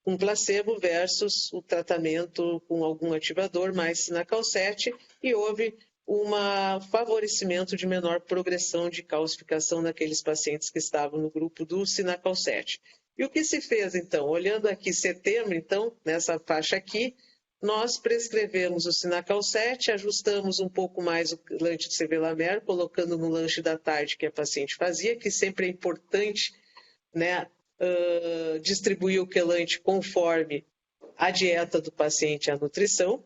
um placebo versus o tratamento com algum ativador mais Sinacal-7, e houve um favorecimento de menor progressão de calcificação naqueles pacientes que estavam no grupo do Sinacal-7. E o que se fez, então? Olhando aqui setembro, então, nessa faixa aqui, nós prescrevemos o Sinacal-7, ajustamos um pouco mais o lanche de sevelamer, colocando no lanche da tarde que a paciente fazia, que sempre é importante, né, distribuir o quelante conforme a dieta do paciente e a nutrição.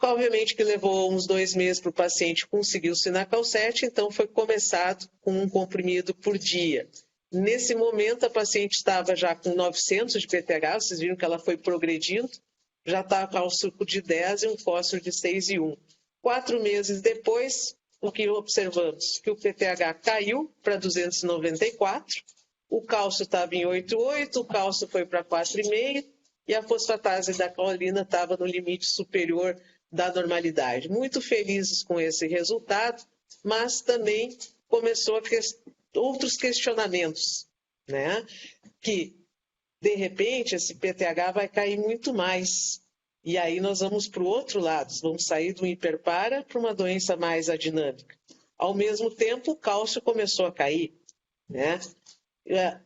Obviamente que levou uns 2 meses para o paciente conseguir o Sinacal-7, então foi começado com um comprimido por dia. Nesse momento, a paciente estava já com 900 de PTH, vocês viram que ela foi progredindo, já estava com cálcio de 10 e um fósforo de 6,1. 4 meses depois, o que observamos? Que o PTH caiu para 294, o cálcio estava em 8,8, o cálcio foi para 4,5 e a fosfatase da caolina estava no limite superior da normalidade. Muito felizes com esse resultado, mas também começou outros questionamentos, né? Que, de repente, esse PTH vai cair muito mais E aí nós vamos para o outro lado, vamos sair do hiperpara para uma doença mais adinâmica. Ao mesmo tempo, o cálcio começou a cair, né?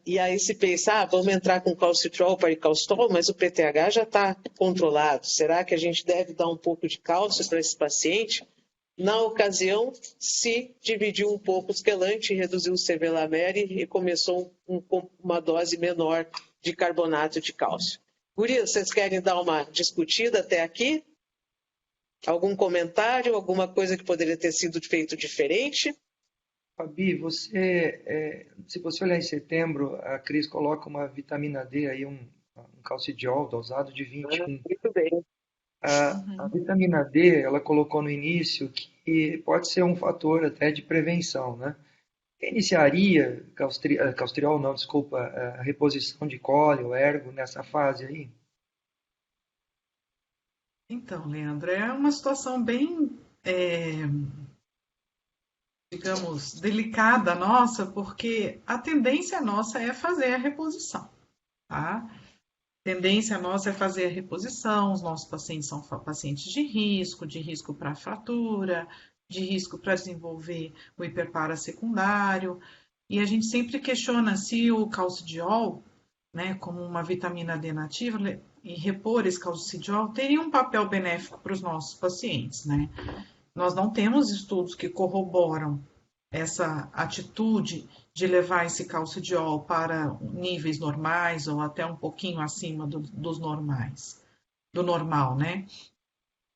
E aí se pensa, vamos entrar com calcitrol, paricalcitol, mas o PTH já está controlado. Será que a gente deve dar um pouco de cálcio para esse paciente? Na ocasião, se dividiu um pouco o esquelante, reduziu o sevelamer e começou uma dose menor de carbonato de cálcio. Gurias, vocês querem dar uma discutida até aqui? Algum comentário, alguma coisa que poderia ter sido feito diferente? Fabi, se você olhar em setembro, a Cris coloca uma vitamina D, aí um calcidiol dosado de 21. Muito bem. A vitamina D, ela colocou no início que pode ser um fator até de prevenção, né? Iniciaria calcitriol, não, desculpa, a reposição de cóleo, ergo nessa fase aí? Então, Leandro, é uma situação bem, digamos, delicada nossa, porque a tendência nossa é fazer a reposição, tá? A tendência nossa é fazer a reposição, os nossos pacientes são pacientes de risco para fratura, de risco para desenvolver o hiperpara secundário, e a gente sempre questiona se o calcidiol, né, como uma vitamina D nativa, e repor esse calcidiol teria um papel benéfico para os nossos pacientes, né? Nós não temos estudos que corroboram essa atitude de levar esse calcidiol para níveis normais ou até um pouquinho acima dos normais, do normal, né?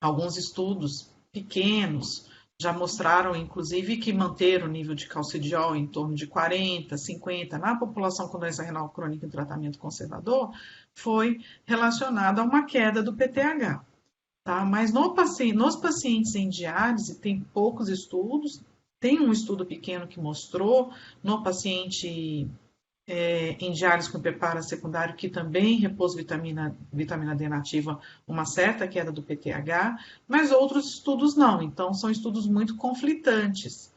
Alguns estudos pequenos já mostraram, inclusive, que manter o nível de calcidiol em torno de 40, 50 na população com doença renal crônica em tratamento conservador foi relacionado a uma queda do PTH. Tá? Mas nos pacientes em diálise tem poucos estudos, tem um estudo pequeno que mostrou no paciente em diálise com hiperpara secundário que também repôs vitamina D nativa uma certa queda do PTH, mas outros estudos não, então são estudos muito conflitantes.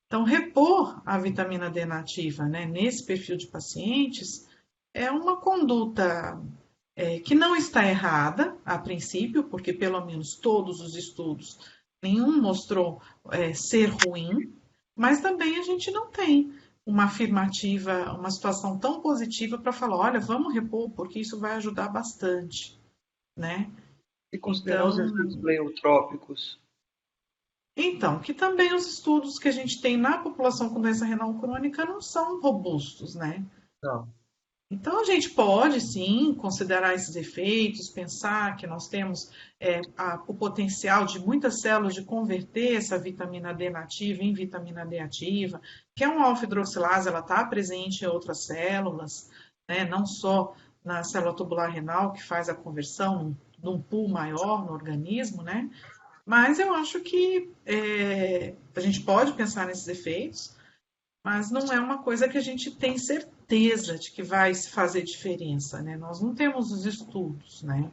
Então, repor a vitamina D nativa, né, nesse perfil de pacientes é uma conduta que não está errada, a princípio, porque pelo menos todos os estudos, nenhum mostrou ser ruim, mas também a gente não tem uma afirmativa, uma situação tão positiva para falar, olha, vamos repor, porque isso vai ajudar bastante, né? E considerar os efeitos pleiotrópicos. Então, que também os estudos que a gente tem na população com doença renal crônica não são robustos, né? Não. Então, a gente pode, sim, considerar esses efeitos, pensar que nós temos o potencial de muitas células de converter essa vitamina D nativa em vitamina D ativa, que é uma alfa-hidroxilase, ela está presente em outras células, né, não só na célula tubular renal, que faz a conversão num pool maior no organismo, né? Mas eu acho que a gente pode pensar nesses efeitos, mas não é uma coisa que a gente tem certeza de que vai fazer diferença, né? Nós não temos os estudos, né?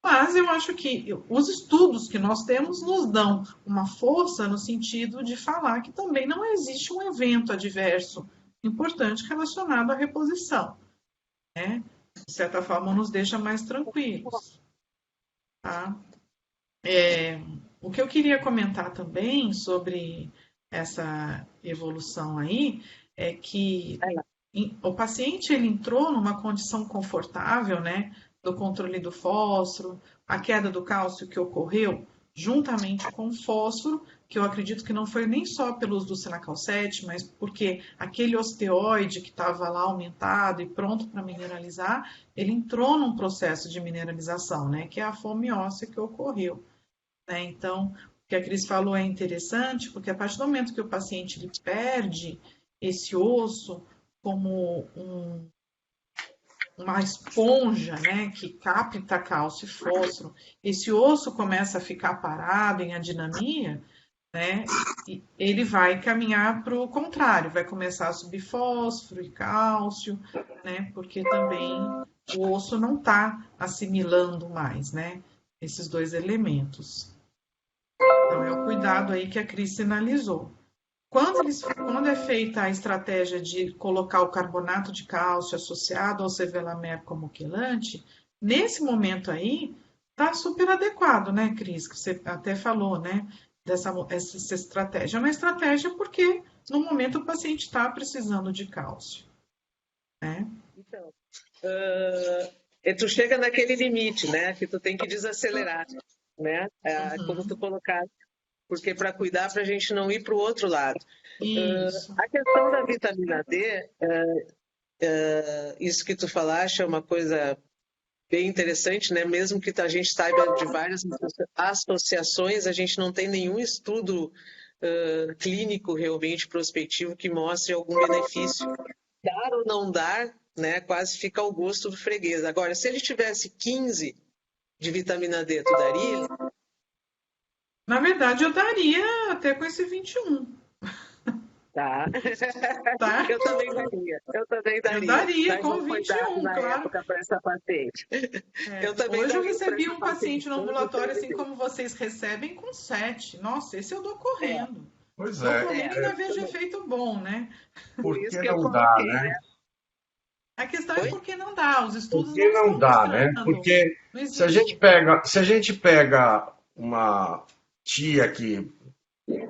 Mas eu acho que os estudos que nós temos nos dão uma força no sentido de falar que também não existe um evento adverso importante relacionado à reposição, né? De certa forma, nos deixa mais tranquilos, tá? O que eu queria comentar também sobre essa evolução aí é que o paciente ele entrou numa condição confortável, né, do controle do fósforo, a queda do cálcio que ocorreu juntamente com o fósforo, que eu acredito que não foi nem só pelo uso do Senacal 7, mas porque aquele osteoide que estava lá aumentado e pronto para mineralizar, ele entrou num processo de mineralização, né, que é a fome óssea que ocorreu, né? Então, o que a Cris falou é interessante, porque a partir do momento que o paciente ele perde esse osso como uma esponja, né, que capta cálcio e fósforo, esse osso começa a ficar parado em adinamia, né, e ele vai caminhar para o contrário, vai começar a subir fósforo e cálcio, né, porque também o osso não está assimilando mais, né, esses dois elementos. Então, é o cuidado aí que a Cris sinalizou. Quando é feita a estratégia de colocar o carbonato de cálcio associado ao sevelamer como quelante, nesse momento aí, Tá super adequado, né, Cris? Que você até falou, né? Essa estratégia. É uma estratégia porque no momento o paciente está precisando de cálcio, né? Então, tu chega naquele limite, né? Que tu tem que desacelerar, né? Como tu colocaste, porque para cuidar, para a gente não ir para o outro lado. Isso. A questão da vitamina D, isso que tu falaste é uma coisa bem interessante, né? Mesmo que a gente saiba de várias associações, a gente não tem nenhum estudo clínico realmente prospectivo que mostre algum benefício. Dar ou não dar, né? Quase fica ao gosto do freguês. Agora, se ele tivesse 15 de vitamina D, tu daria? Na verdade, eu daria até com esse 21, Tá. tá? Eu também daria. Eu daria Mas com não foi dado 21, na claro. época para essa paciente. Eu também Hoje eu daria pra recebi essa um paciente no ambulatório, assim paciente. como vocês recebem, com 7. Nossa, esse eu dou correndo. Pois Dou é, correndo e ainda vejo efeito bom, né? Por por isso que que eu não dá, coloquei, né? né? A questão é Oi? por que não dá. Os Por estudos que não não estão dá, né? mostrando. Porque Não se a gente existe. pega uma tia que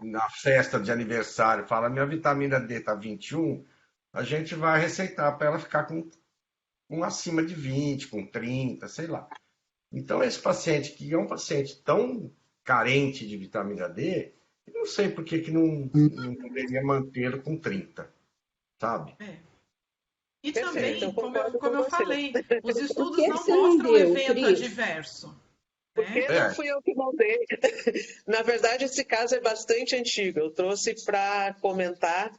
na festa de aniversário fala minha vitamina D tá 21, a gente vai receitar para ela ficar com acima de 20, com 30, sei lá. Então esse paciente que é um paciente tão carente de vitamina D, eu não sei por que que não poderia mantê-lo com 30, sabe? É. E Perfeito, eu também, concordo com como eu você. falei, os Por estudos que que não você não mostram deu, evento Cris? adverso, Porque né? não fui eu que montei. Na verdade, esse caso é bastante antigo. Eu trouxe para comentar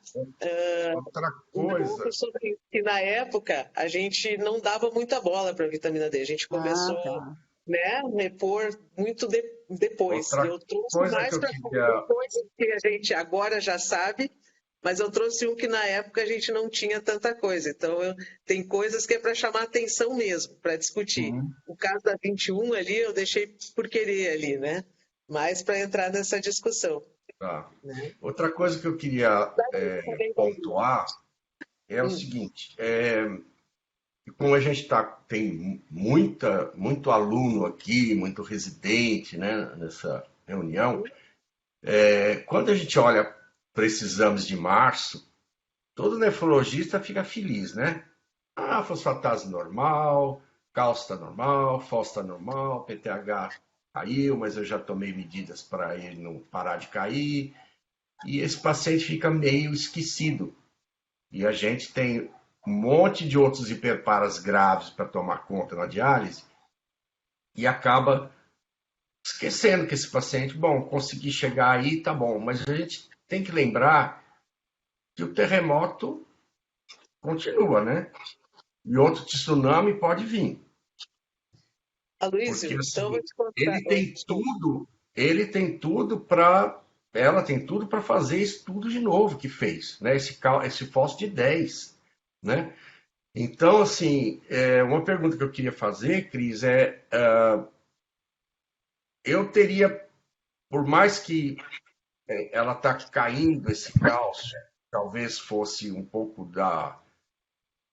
Outra um coisa, pouco sobre que na época a gente não dava muita bola para a vitamina D. A gente começou, Tá. né, a repor muito depois. E outra eu trouxe coisa que mais eu para queria, coisas que a gente agora já sabe, mas eu trouxe um que na época a gente não tinha tanta coisa. Então, tem coisas que é para chamar atenção mesmo, para discutir. O caso da 21 ali, eu deixei por querer ali, né? Mais para entrar nessa discussão. tá. Né? Outra coisa que eu queria pontuar é o Hum. seguinte, como a gente tem muito aluno aqui, muito residente, né, nessa reunião, quando a gente olha para esses exames de março, todo nefrologista fica feliz, né? Ah, fosfatase normal, cálcio está normal, fósforo está normal, PTH caiu, mas eu já tomei medidas para ele não parar de cair. E esse paciente fica meio esquecido. E a gente tem um monte de outros hiperparas graves para tomar conta na diálise e acaba esquecendo que esse paciente, bom, consegui chegar aí, tá bom, mas a gente tem que lembrar que o terremoto continua, né? E outro tsunami pode vir. Aloysio, Porque então eu vou assim, te contar. ele tem tudo para, ela tem tudo para fazer isso tudo de novo que fez, né? Esse fósforo de 10, né? Então, assim, uma pergunta que eu queria fazer, Cris, eu teria, por mais que ela está caindo esse cálcio, talvez fosse um pouco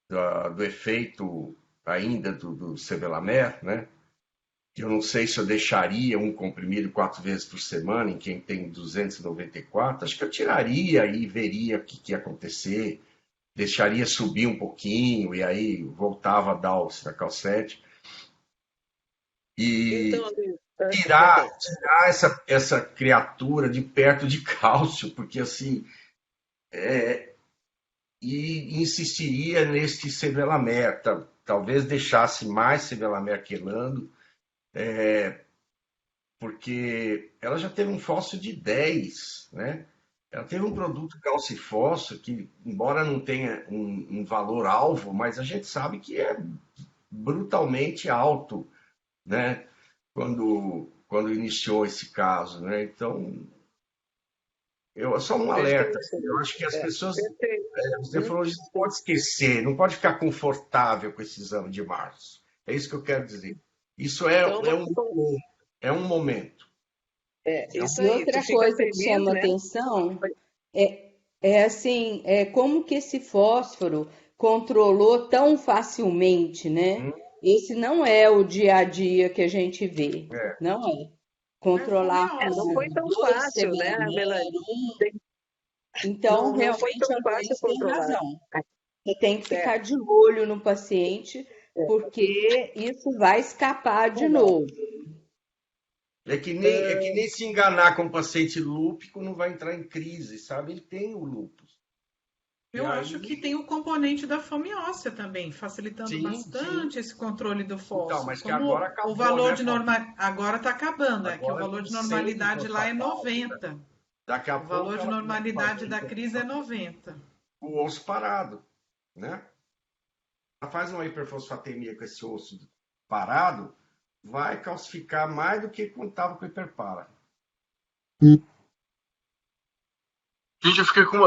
do efeito ainda do Sevelamer, né? Eu não sei se eu deixaria um comprimido 4 vezes por semana em quem tem 294. Acho que eu tiraria e veria o que ia acontecer. Deixaria subir um pouquinho e aí voltava a dar o Citracal 7. E Então, Aloysio, tirar essa criatura de perto de cálcio, porque assim, e insistiria neste Sevelamer. Talvez deixasse mais Sevelamer quelando, porque ela já teve um fósforo de 10, né? Ela teve um produto calcifósforo que, embora não tenha um valor alvo, mas a gente sabe que é brutalmente alto, né? Quando iniciou esse caso, né? Então, só um alerta. Eu acho que as pessoas, os nefrologistas não podem esquecer, não pode ficar confortável com esse exame de março. É isso que eu quero dizer. Isso é um momento. Isso E aí, outra tu fica coisa que feliz, chama né? atenção é como que esse fósforo controlou tão facilmente, né? esse não é o dia a dia que a gente vê. É. Não é. É Controlar fome Não óssea. foi por tão 2 fácil, né, Melanie? severo. Então, Não foi realmente, tão a fácil Luiz tem controlar. razão. Você tem que É, ficar de olho no paciente, porque isso vai escapar de novo. É que nem se enganar com um paciente lúpico não vai entrar em crise, sabe? Ele tem o lúpus. Eu E acho aí, que tem o componente da fome óssea também, facilitando sim, sim. bastante esse controle do Então, fósforo. mas que agora Como o acabou, valor né, de Fábio? agora está acabando, é que o Agora valor tem de 100 de normalidade lá é fosfatal. 90. Daqui a O pouco valor de ela começa a fazer normalidade da crise é hiperfosfatemia, 90. o osso parado, né? Ela faz uma hiperfosfatemia com esse osso parado, vai calcificar mais do que quando estava com hiperpara. Gente, eu fiquei com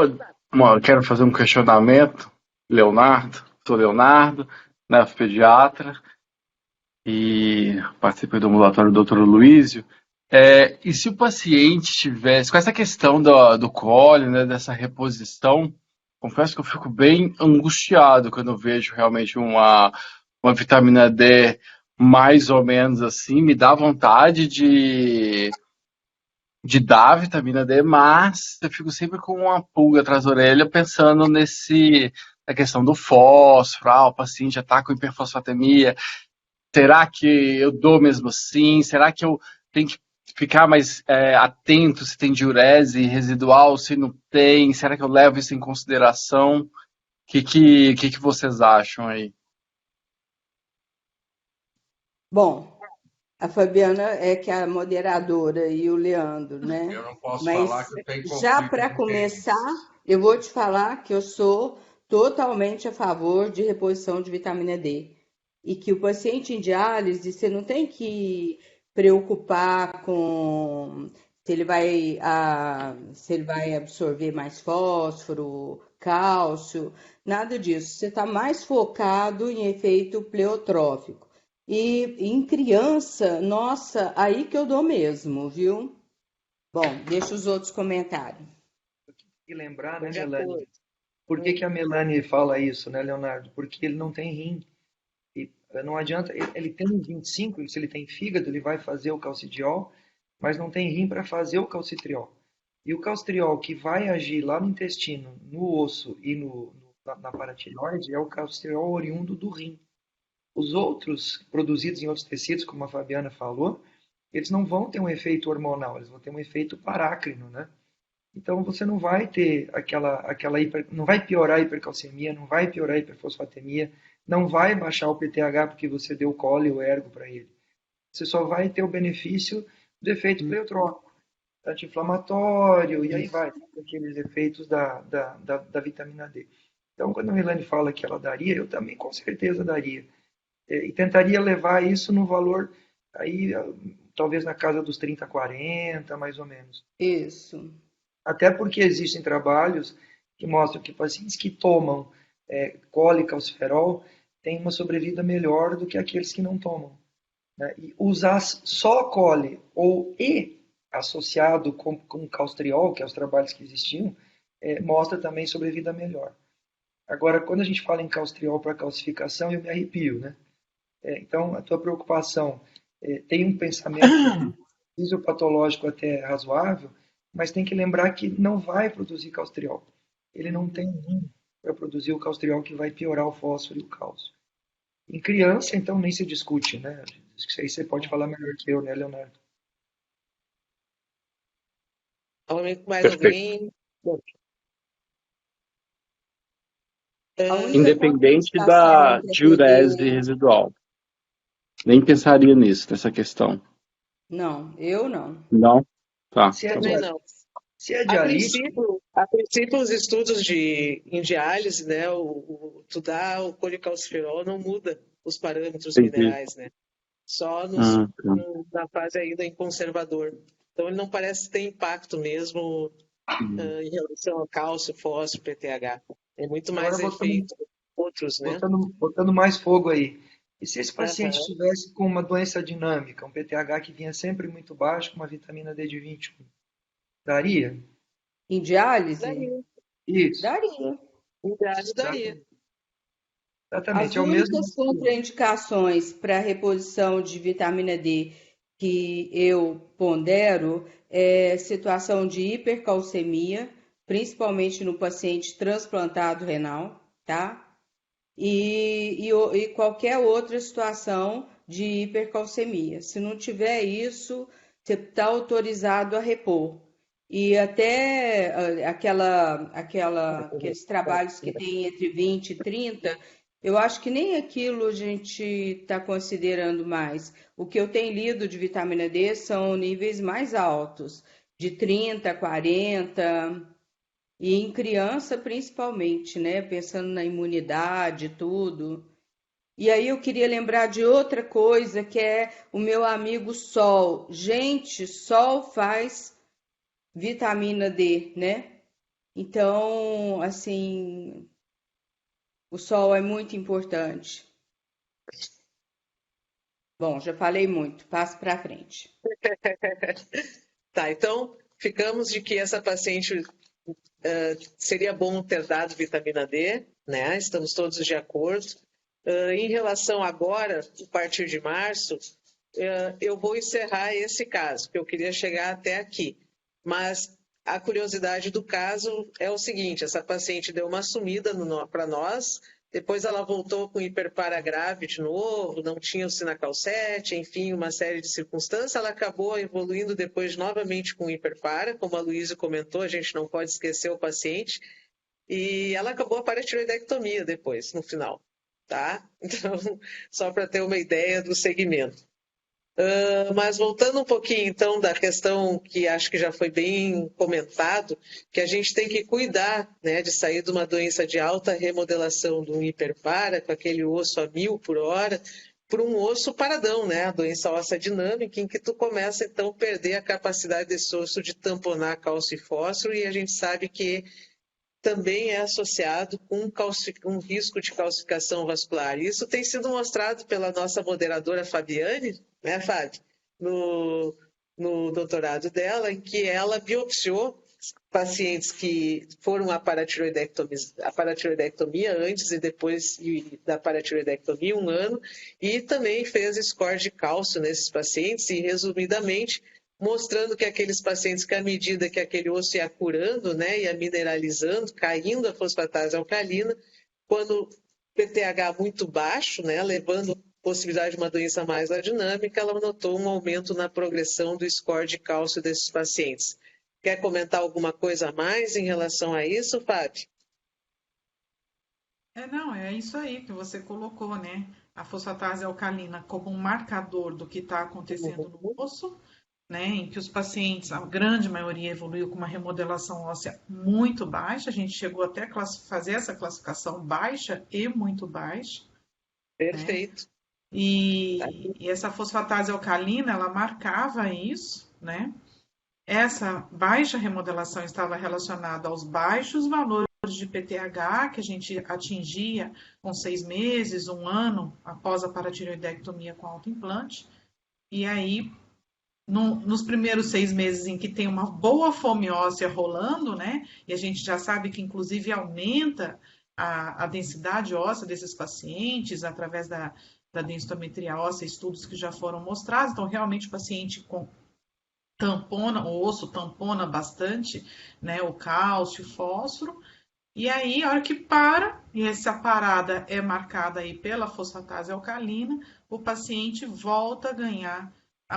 quero fazer um questionamento. Sou Leonardo, né, pediatra, e participei do ambulatório do Dr. Luísio. E se o paciente tivesse, com essa questão do cólera, né, dessa reposição, confesso que eu fico bem angustiado quando eu vejo realmente uma vitamina D mais ou menos assim, me dá vontade de dar a vitamina D, mas eu fico sempre com uma pulga atrás da orelha pensando na questão do fósforo, o paciente já está com hiperfosfatemia, será que eu dou mesmo assim? Será que eu tenho que ficar mais atento se tem diurese residual, se não tem? Será que eu levo isso em consideração? O que vocês acham aí? Bom, a Fabiana é que é a moderadora e o Leandro, né? Eu não posso Mas falar que eu tenho já conflito para de começar, interesses. eu vou te falar que eu sou totalmente a favor de reposição de vitamina D. E que o paciente em diálise, você não tem que preocupar com se ele vai absorver mais fósforo, cálcio, nada disso. Você está mais focado em efeito pleotrófico. E em criança, nossa, aí que eu dou mesmo, viu? Bom, deixa os outros comentários. E lembrar, tô né, de Melanie? acordo. Por que que a Melanie fala isso, né, Leonardo? Porque ele não tem rim. E não adianta, ele tem 25, se ele tem fígado, ele vai fazer o calcidiol, mas não tem rim para fazer o calcitriol. E o calcitriol que vai agir lá no intestino, no osso e na paratireoide é o calcitriol oriundo do rim. Os outros produzidos em outros tecidos, como a Fabiana falou, eles não vão ter um efeito hormonal, eles vão ter um efeito parácrino, né? Então você não vai ter não vai piorar a hipercalcemia, não vai piorar a hiperfosfatemia, não vai baixar o PTH porque você deu colo e o ergo para ele. Você só vai ter o benefício do efeito pleotrópico, anti-inflamatório, e aí vai, aqueles efeitos da vitamina D. Então, quando a Milane fala que ela daria, eu também com certeza daria. E tentaria levar isso no valor, aí talvez na casa dos 30, 40, mais ou menos. Isso. Até porque existem trabalhos que mostram que pacientes que tomam cole e calciferol têm uma sobrevida melhor do que aqueles que não tomam. Né? E usar só cole ou associado com calcitriol, que é os trabalhos que existiam, mostra também sobrevida melhor. Agora, quando a gente fala em calcitriol para calcificação, eu me arrepio, né? Então, a tua preocupação tem um pensamento fisiopatológico até razoável, mas tem que lembrar que não vai produzir calcitriol. Ele não tem rim para produzir o calcitriol que vai piorar o fósforo e o cálcio. Em criança, então, nem se discute, né? Isso aí você pode falar melhor que eu, né, Leonardo? Homem mais Perfeito. novinho. A única Independente contraindicação da para diurese poder. residual. Nem pensaria nisso, nessa questão. Não, eu não. Não? Tá, Se é, tá Também bom. não. se é A dialítico, princípio, os estudos em diálise, né, tu dá o colecalciferol não muda os parâmetros Entendi. minerais, né? Só Tá. na fase ainda em conservador. Então ele não parece ter impacto mesmo em relação ao cálcio, fósforo, PTH. É muito agora mais efeito outros, né? botando mais fogo aí. E se esse paciente Aham. estivesse com uma doença dinâmica, um PTH que vinha sempre muito baixo, com uma vitamina D de 21, daria? Em diálise? Daria. Isso, Daria. Em diálise daria. exatamente. Exatamente, As é o mesmo únicas contraindicações para reposição de vitamina D que eu pondero é situação de hipercalcemia, principalmente no paciente transplantado renal, tá? E qualquer outra situação de hipercalcemia. Se não tiver isso, você está autorizado a repor. E até aqueles trabalhos que tem entre 20 e 30, eu acho que nem aquilo a gente está considerando mais. O que eu tenho lido de vitamina D são níveis mais altos, de 30, 40. E em criança, principalmente, né? Pensando na imunidade e tudo. E aí eu queria lembrar de outra coisa, que é o meu amigo sol. Gente, sol faz vitamina D, né? Então, assim, o sol é muito importante. Bom, já falei muito, passo para frente. Tá, então ficamos de que essa paciente seria bom ter dado vitamina D, né? Estamos todos de acordo. Em relação agora, a partir de março, eu vou encerrar esse caso, que eu queria chegar até aqui. Mas a curiosidade do caso é o seguinte: essa paciente deu uma sumida para nós, depois ela voltou com hiperpara grave de novo, não tinha o Sinacal 7, enfim, uma série de circunstâncias. Ela acabou evoluindo depois novamente com hiperpara, como a Luísa comentou, a gente não pode esquecer o paciente. E ela acabou a paratiroidectomia depois, no final, tá? Então, só para ter uma ideia do segmento. Mas voltando um pouquinho, então, da questão que acho que já foi bem comentado, que a gente tem que cuidar, né, de sair de uma doença de alta remodelação do hiperpara, com aquele osso a 1000 por hora, para um osso paradão, né, a doença óssea dinâmica, em que tu começa, então, a perder a capacidade desse osso de tamponar cálcio e fósforo, e a gente sabe que também é associado com um risco de calcificação vascular. Isso tem sido mostrado pela nossa moderadora Fabiane, né, Fábio, no doutorado dela, em que ela biopsiou pacientes que foram à paratiroidectomia antes e depois da paratiroidectomia, 1 ano, e também fez score de cálcio nesses pacientes e, resumidamente, mostrando que aqueles pacientes que, à medida que aquele osso ia curando, né, ia mineralizando, caindo a fosfatase alcalina, quando PTH muito baixo, né, levando a possibilidade de uma doença mais dinâmica, ela notou um aumento na progressão do score de cálcio desses pacientes. Quer comentar alguma coisa a mais em relação a isso, Fábio? Não, é isso aí que você colocou, né? A fosfatase alcalina como um marcador do que está acontecendo no osso, né, em que os pacientes, a grande maioria evoluiu com uma remodelação óssea muito baixa, a gente chegou até a fazer essa classificação baixa e muito baixa. Perfeito. Né? E essa fosfatase alcalina, ela marcava isso, né? Essa baixa remodelação estava relacionada aos baixos valores de PTH que a gente atingia com 6 meses, 1 ano após a paratireoidectomia com autoimplante. E aí, nos primeiros 6 meses em que tem uma boa fome óssea rolando, né? E a gente já sabe que inclusive aumenta a densidade óssea desses pacientes através da densitometria óssea, estudos que já foram mostrados. Então, realmente o paciente tampona, o osso tampona bastante, né? O cálcio, o fósforo. E aí, a hora que para, e essa parada é marcada aí pela fosfatase alcalina, o paciente volta a ganhar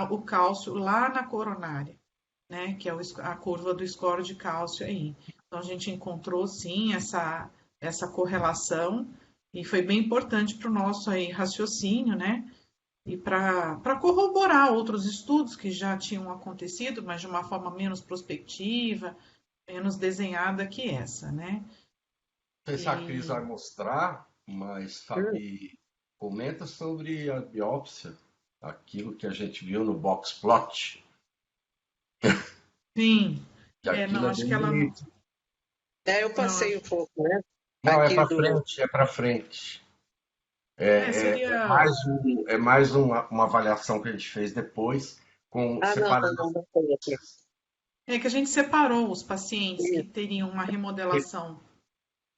o cálcio lá na coronária, né? Que é a curva do score de cálcio aí. Então, a gente encontrou, sim, essa correlação, e foi bem importante para o nosso aí raciocínio, né? E para corroborar outros estudos que já tinham acontecido, mas de uma forma menos prospectiva, menos desenhada que essa, né? Não sei se a Cris vai mostrar, mas, Fabi, comenta sobre a biópsia, aquilo que a gente viu no box plot. Sim. Não, acho que ela não. Eu passei um pouco, né? Não, é para frente, é para frente. Seria... É mais uma avaliação que a gente fez depois, com separação. É que a gente separou os pacientes que teriam uma remodelação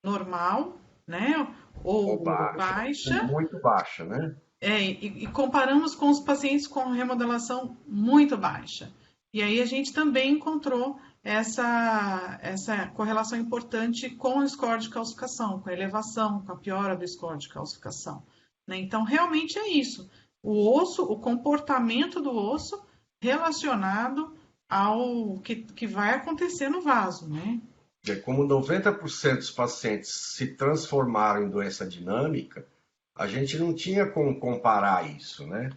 normal, né? Ou ou baixa, baixa, muito baixa, né? e comparamos com os pacientes com remodelação muito baixa. E aí a gente também encontrou essa correlação importante com o score de calcificação, com a elevação, com a piora do score de calcificação. Né? Então, realmente é isso. O osso, o comportamento do osso relacionado ao que vai acontecer no vaso, né? Como 90% dos pacientes se transformaram em doença dinâmica, a gente não tinha como comparar isso, né?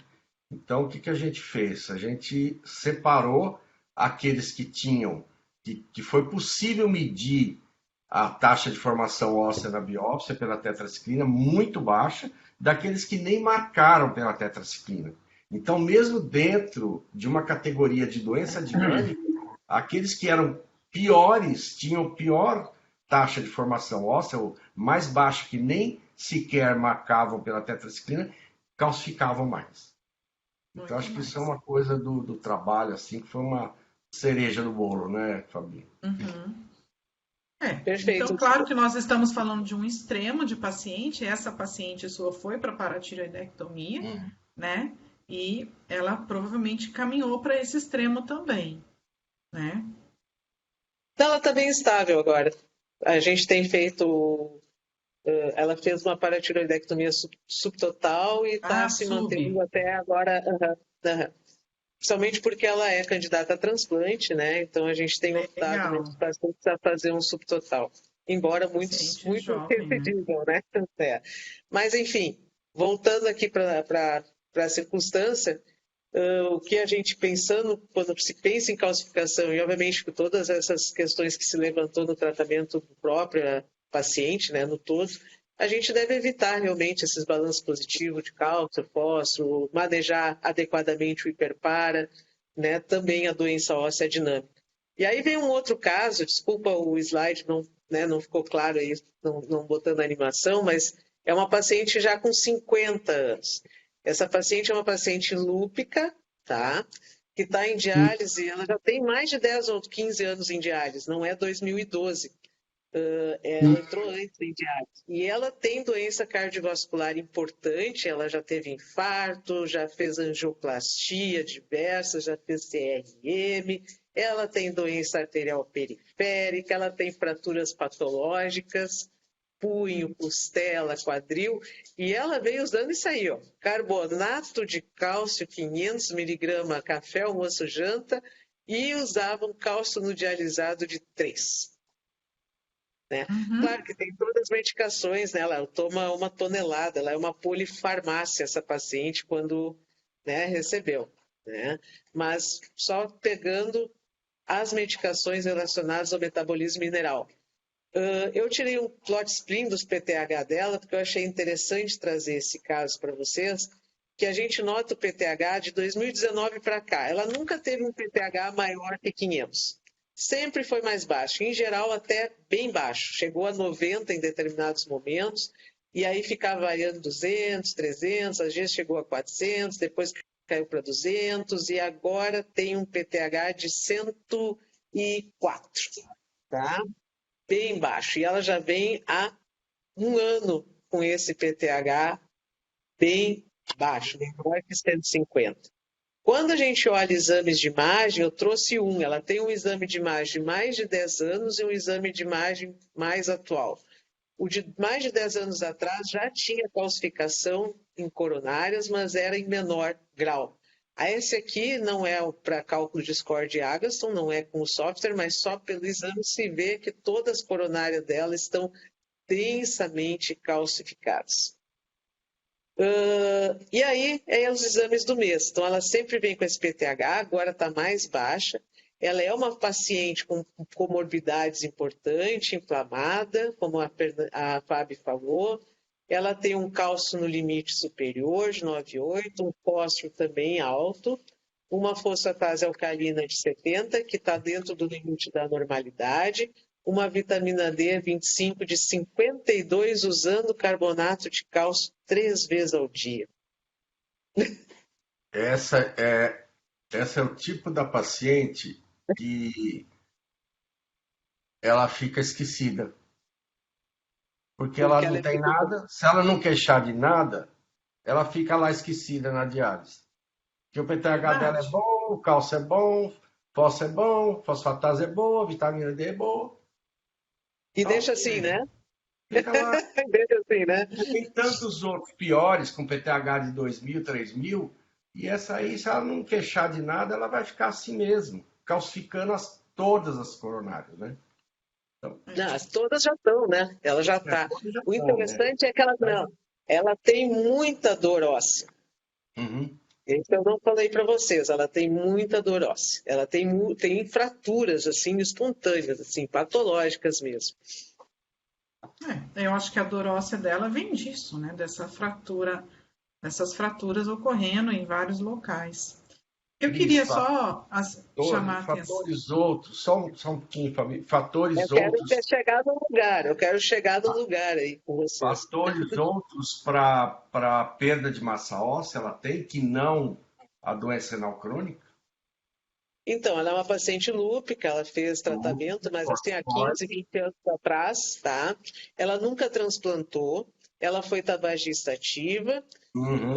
Então, o que a gente fez? A gente separou aqueles que tinham, que foi possível medir a taxa de formação óssea na biópsia pela tetraciclina muito baixa, daqueles que nem marcaram pela tetraciclina. Então, mesmo dentro de uma categoria de doença dinâmica, aqueles que eram piores, tinham pior taxa de formação óssea, ou mais baixa, que nem sequer marcavam pela tetraciclina, calcificavam mais. Então, acho que isso é uma coisa do trabalho, assim, que foi uma cereja do bolo, né, Fabi? Uhum. Perfeito. Então, claro que nós estamos falando de um extremo de paciente. Essa paciente sua foi para paratireoidectomia, né? E ela provavelmente caminhou para esse extremo também, né? Ela está bem estável agora. A gente tem feito. Ela fez uma paratireoidectomia subtotal e está se mantendo até agora. Principalmente porque ela é candidata a transplante, né? Então a gente tem optado nos pacientes a fazer um subtotal. Embora muito pedível, né? Mas, enfim, voltando aqui para a circunstância, o que a gente pensando, quando se pensa em calcificação, e obviamente com todas essas questões que se levantou no tratamento do próprio paciente, né, no todo, a gente deve evitar realmente esses balanços positivos de cálcio, fósforo, manejar adequadamente o hiperpara, né, também a doença óssea dinâmica. E aí vem um outro caso, desculpa o slide, não ficou claro aí, não botando a animação, mas é uma paciente já com 50 anos. Essa paciente é uma paciente lúpica, tá? Que está em diálise, ela já tem mais de 10 ou 15 anos em diálise, não é 2012. Ela entrou antes em diálise. E ela tem doença cardiovascular importante, ela já teve infarto, já fez angioplastia diversa, já fez CRM, ela tem doença arterial periférica, ela tem fraturas patológicas, punho, costela, quadril, e ela veio usando isso aí, ó, carbonato de cálcio 500 mg, café, almoço, janta, e usava um cálcio no dialisado de 3. Né? Claro que tem todas as medicações, né? Ela toma 1 tonelada, ela é uma polifarmácia, essa paciente, quando, né, recebeu. Né? Mas só pegando as medicações relacionadas ao metabolismo mineral. Eu tirei um plot spleen dos PTH dela, porque eu achei interessante trazer esse caso para vocês, que a gente nota o PTH de 2019 para cá. Ela nunca teve um PTH maior que 500. Sempre foi mais baixo, em geral até bem baixo. Chegou a 90 em determinados momentos, e aí ficava variando 200, 300, às vezes chegou a 400, depois caiu para 200, e agora tem um PTH de 104, tá? Bem baixo. E ela já vem há 1 ano com esse PTH bem baixo, menor que 150. Quando a gente olha exames de imagem, eu trouxe ela tem um exame de imagem de mais de 10 anos e um exame de imagem mais atual. O de mais de 10 anos atrás já tinha calcificação em coronárias, mas era em menor grau. Esse aqui não é para cálculo de score de Agatston, não é com o software, mas só pelo exame se vê que todas as coronárias dela estão densamente calcificadas. E aí, os exames do mês. Então, ela sempre vem com esse PTH, agora está mais baixa. Ela é uma paciente com comorbidades importantes, inflamada, como a Fábio falou. Ela tem um cálcio no limite superior de 9,8, um fósforo também alto, uma fosfatase alcalina de 70, que está dentro do limite da normalidade, uma vitamina D 25 de 52, usando carbonato de cálcio 3 vezes ao dia. Essa é o tipo da paciente que ela fica esquecida. Porque ela Porque não ela é tem muito. nada. Se ela não queixar de nada, ela fica lá esquecida na diálise. Porque o PTH dela é Verdade. bom, o cálcio é bom, fósforo é bom, fosfatase é boa, vitamina D é boa. E Então, deixa assim, né? fica lá. Deixa assim, né? E tem tantos outros piores, com PTH de 2.000, 3.000, e essa aí, se ela não queixar de nada, ela vai ficar assim mesmo, calcificando todas as coronárias, né? Então, Não, todas já estão, né? Ela já está. todas já O estão, né? interessante é que ela Mas, não. Ela tem muita dor óssea. uhum. Isso eu não falei para vocês. Ela tem muita dor óssea. Ela tem fraturas assim espontâneas, assim, patológicas mesmo. Eu acho que a dor óssea dela vem disso, né? Dessa fratura, dessas fraturas ocorrendo em vários locais. Eu Cris, queria só chamar a atenção. fatores outros, só um pouquinho, Fabi, Eu fatores quero ter outros, chegado no lugar. Eu quero chegar no lugar aí com vocês. fatores outros para perda de massa óssea, ela tem que não a doença renal crônica? Então, ela é uma paciente lúpica, ela fez tratamento, mas assim, há 15, 20 anos atrás, tá? Ela nunca transplantou, ela foi tabagista ativa, Uhum.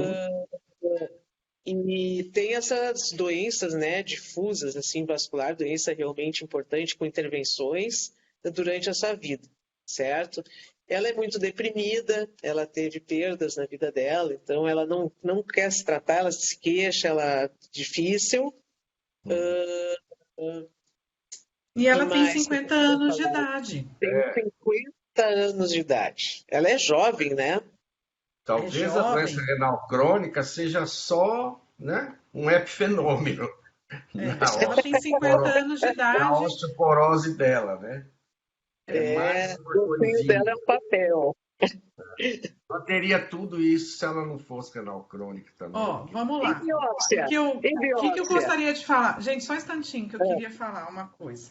e tem essas doenças, né, difusas, assim, vascular, doença realmente importante com intervenções durante a sua vida, certo? Ela é muito deprimida, ela teve perdas na vida dela, então ela não quer se tratar, ela se queixa, ela é difícil. E Que ela tem mais que eu 50 podia anos de falar? idade. Tem 50 anos de idade. Ela é jovem, né? É Talvez a doença jovem. renal crônica seja só, né, um epifenômeno Ela tem 50 anos de na idade. osteoporose dela, né? É mais uma O fio dela coisinha. é um papel. Ela teria tudo isso se ela não fosse renal crônica também. Ó, vamos Em lá. biópsia. Em O que eu biópsia. gostaria de falar? Gente, só um instantinho que eu queria falar uma coisa.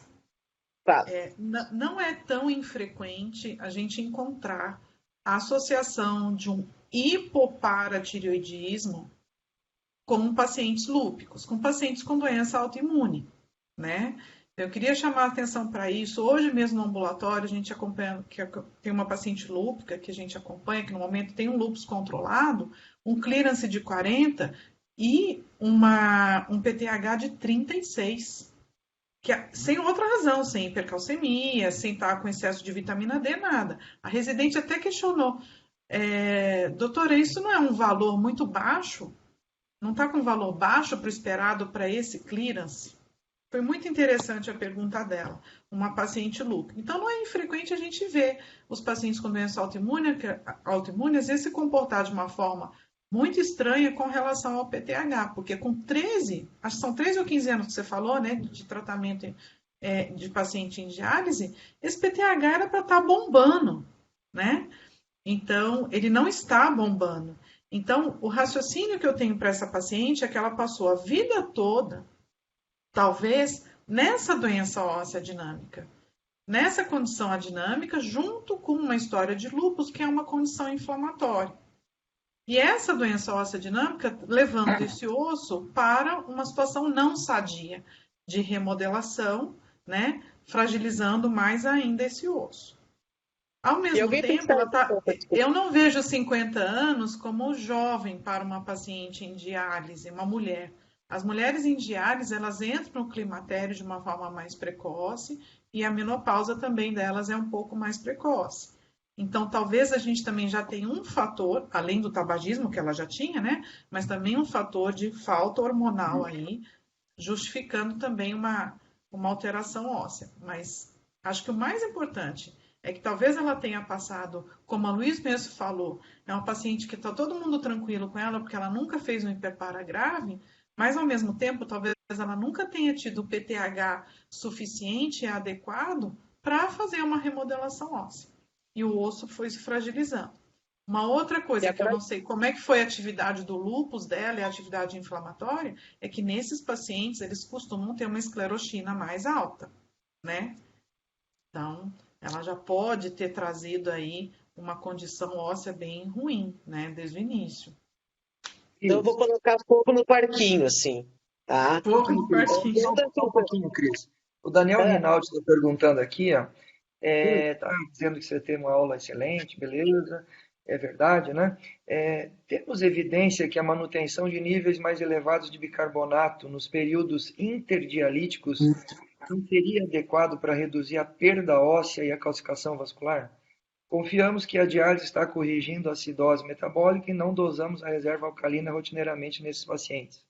Fala. Não é tão infrequente a gente encontrar a associação de um hipoparatireoidismo com pacientes lúpicos, com pacientes com doença autoimune, né? Eu queria chamar a atenção para isso. Hoje mesmo no ambulatório, a gente acompanha, tem uma paciente lúpica que a gente acompanha, que no momento tem um lúpus controlado, um clearance de 40 e um PTH de 36. Sem outra razão, sem hipercalcemia, sem estar com excesso de vitamina D, nada. A residente até questionou, doutora, isso não é um valor muito baixo? Não está com valor baixo para o esperado para esse clearance? Foi muito interessante a pergunta dela, uma paciente lúpica. Então, não é infrequente a gente ver os pacientes com doença autoimune às vezes se comportar de uma forma muito estranha com relação ao PTH, porque com 13, acho que são 13 ou 15 anos que você falou, né, de tratamento de paciente em diálise, esse PTH era para estar bombando, né? Então, ele não está bombando. Então, o raciocínio que eu tenho para essa paciente é que ela passou a vida toda, talvez, nessa doença óssea dinâmica, nessa condição adinâmica, junto com uma história de lúpus, que é uma condição inflamatória. E essa doença óssea dinâmica levando esse osso para uma situação não sadia de remodelação, né, fragilizando mais ainda esse osso. Ao mesmo tempo, eu não vejo 50 anos como jovem para uma paciente em diálise, uma mulher. As mulheres em diálise, elas entram no climatério de uma forma mais precoce e a menopausa também delas é um pouco mais precoce. Então, talvez a gente também já tenha um fator, além do tabagismo que ela já tinha, né? Mas também um fator de falta hormonal aí, justificando também uma alteração óssea. Mas acho que o mais importante é que talvez ela tenha passado, como a Luiz mesmo falou, é uma paciente que está todo mundo tranquilo com ela, porque ela nunca fez um hiperpara grave, mas ao mesmo tempo, talvez ela nunca tenha tido o PTH suficiente e adequado para fazer uma remodelação óssea. E o osso foi se fragilizando. Uma outra coisa que eu não sei como é que foi a atividade do lúpus dela e a atividade inflamatória, é que nesses pacientes eles costumam ter uma esclerotina mais alta, né? Então, ela já pode ter trazido aí uma condição óssea bem ruim, né, desde o início. Então eu vou colocar fogo no parquinho, assim, tá? Fogo no parquinho. Só um pouquinho, Cris. O Daniel Rinaldi está perguntando aqui, ó, Tá dizendo que você tem uma aula excelente, beleza, é verdade, né? Temos evidência que a manutenção de níveis mais elevados de bicarbonato nos períodos interdialíticos não seria adequado para reduzir a perda óssea e a calcificação vascular? Confiamos que a diálise está corrigindo a acidose metabólica e não dosamos a reserva alcalina rotineiramente nesses pacientes.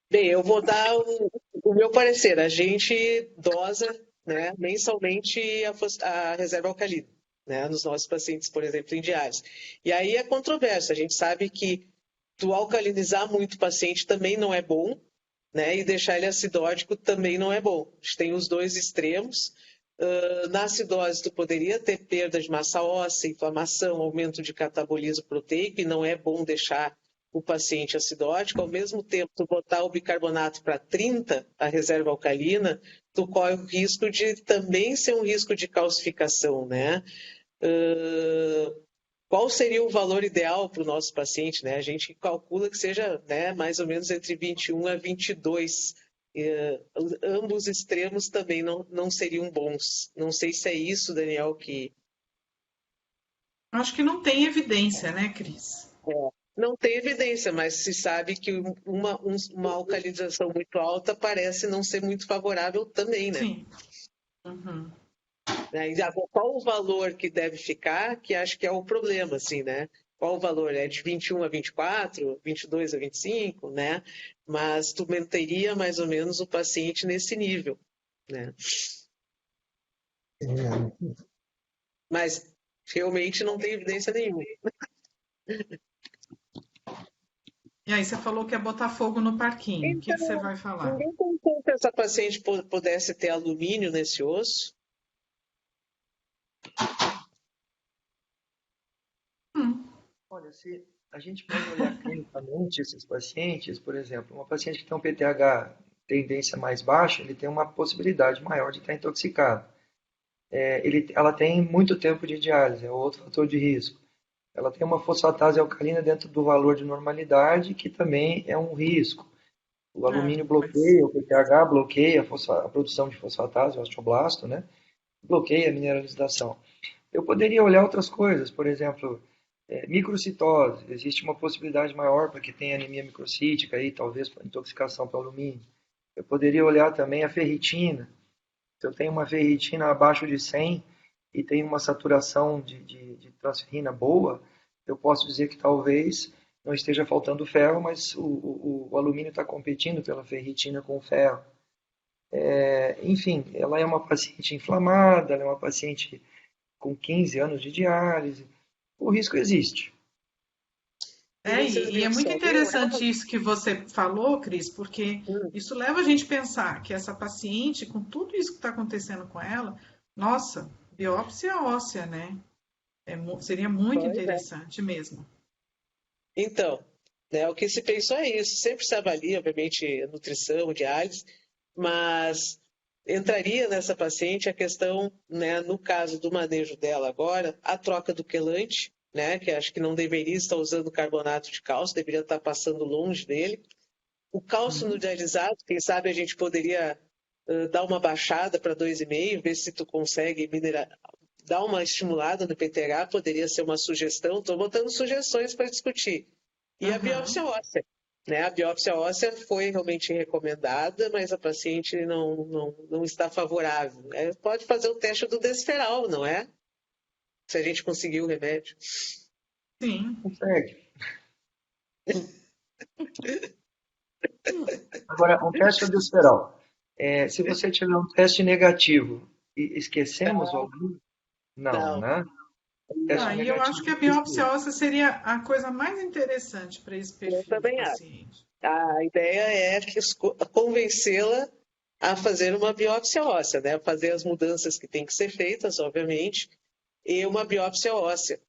Bem, eu vou dar o meu parecer. A gente dosa, né, mensalmente a reserva alcalina, né, nos nossos pacientes, por exemplo, em diálise. E aí é controverso. A gente sabe que tu alcalinizar muito o paciente também não é bom, né, e deixar ele acidótico também não é bom. A gente tem os dois extremos. Na acidose, tu poderia ter perda de massa óssea, inflamação, aumento de catabolismo proteico, e não é bom deixar o paciente acidótico. Ao mesmo tempo, tu botar o bicarbonato para 30, a reserva alcalina, tu corre o risco de também ser um risco de calcificação, né? Qual seria o valor ideal para o nosso paciente, né? A gente calcula que seja, né, mais ou menos entre 21 a 22. Ambos extremos também não seriam bons. Não sei se é isso, Daniel, que... Acho que não tem evidência, né, Cris? Não tem evidência, mas se sabe que uma alcalinização muito alta parece não ser muito favorável também, né? Sim. Uhum. E agora, qual o valor que deve ficar, que acho que é o problema, assim, né? Qual o valor? É de 21 a 24, 22 a 25, né? Mas tu manteria mais ou menos o paciente nesse nível, né? Mas realmente não tem evidência nenhuma. E aí você falou que é botar fogo no parquinho. Então, o que você vai falar? Ninguém pensou que essa paciente pudesse ter alumínio nesse osso? Olha, se a gente pode olhar clinicamente esses pacientes, por exemplo, uma paciente que tem um PTH tendência mais baixa, ele tem uma possibilidade maior de estar intoxicado. Ela tem muito tempo de diálise, é outro fator de risco. Ela tem uma fosfatase alcalina dentro do valor de normalidade, que também é um risco. O alumínio bloqueia, o PTH bloqueia a produção de fosfatase, o osteoblasto, né? Bloqueia a mineralização. Eu poderia olhar outras coisas, por exemplo, microcitose. Existe uma possibilidade maior para que tenha anemia microcítica, aí, talvez intoxicação pelo alumínio. Eu poderia olhar também a ferritina. Se eu tenho uma ferritina abaixo de 100 e tenho uma saturação de transferrina boa, eu posso dizer que talvez não esteja faltando ferro, mas o alumínio está competindo pela ferritina com o ferro. Enfim, ela é uma paciente inflamada, ela é uma paciente com 15 anos de diálise. O risco existe. E é muito interessante isso que você falou, Cris, porque isso leva a gente a pensar que essa paciente, com tudo isso que está acontecendo com ela, nossa, biópsia óssea, né? Seria muito interessante mesmo. Então, né, o que se pensou é isso. Sempre se avalia, obviamente, nutrição, diálise, mas entraria nessa paciente a questão, né, no caso do manejo dela agora, a troca do quelante, né, que acho que não deveria estar usando carbonato de cálcio, deveria estar passando longe dele. O cálcio no dialisado, quem sabe a gente poderia dar uma baixada para 2,5, ver se tu consegue dar uma estimulada no PTH, poderia ser uma sugestão. Estou botando sugestões para discutir. E a biópsia óssea. Né? A biópsia óssea foi realmente recomendada, mas a paciente não está favorável. Pode fazer o teste do desferal, não é? Se a gente conseguir o remédio. Sim. Consegue. Agora, um teste do desferal. Se você tiver um teste negativo e esquecemos o alumínio, não, né? E eu acho que a biópsia óssea seria a coisa mais interessante para esse perfil de paciente. A ideia é convencê-la a fazer uma biópsia óssea, né? Fazer as mudanças que têm que ser feitas, obviamente, e uma biópsia óssea,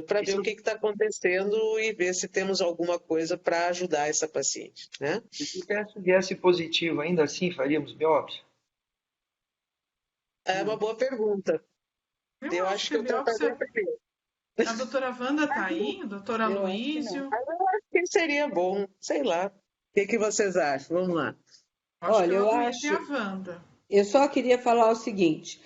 para ver o que está acontecendo e ver se temos alguma coisa para ajudar essa paciente, né? E se o teste viesse positivo, ainda assim faríamos biópsia? É uma boa pergunta. Eu acho que eu estou fazendo primeiro. A doutora Wanda está aí? A doutora Aloísio? Eu acho que seria bom, sei lá. O que vocês acham? Vamos lá. Acho que Olha, eu logo ia ter acho, a Wanda. eu só queria falar o seguinte,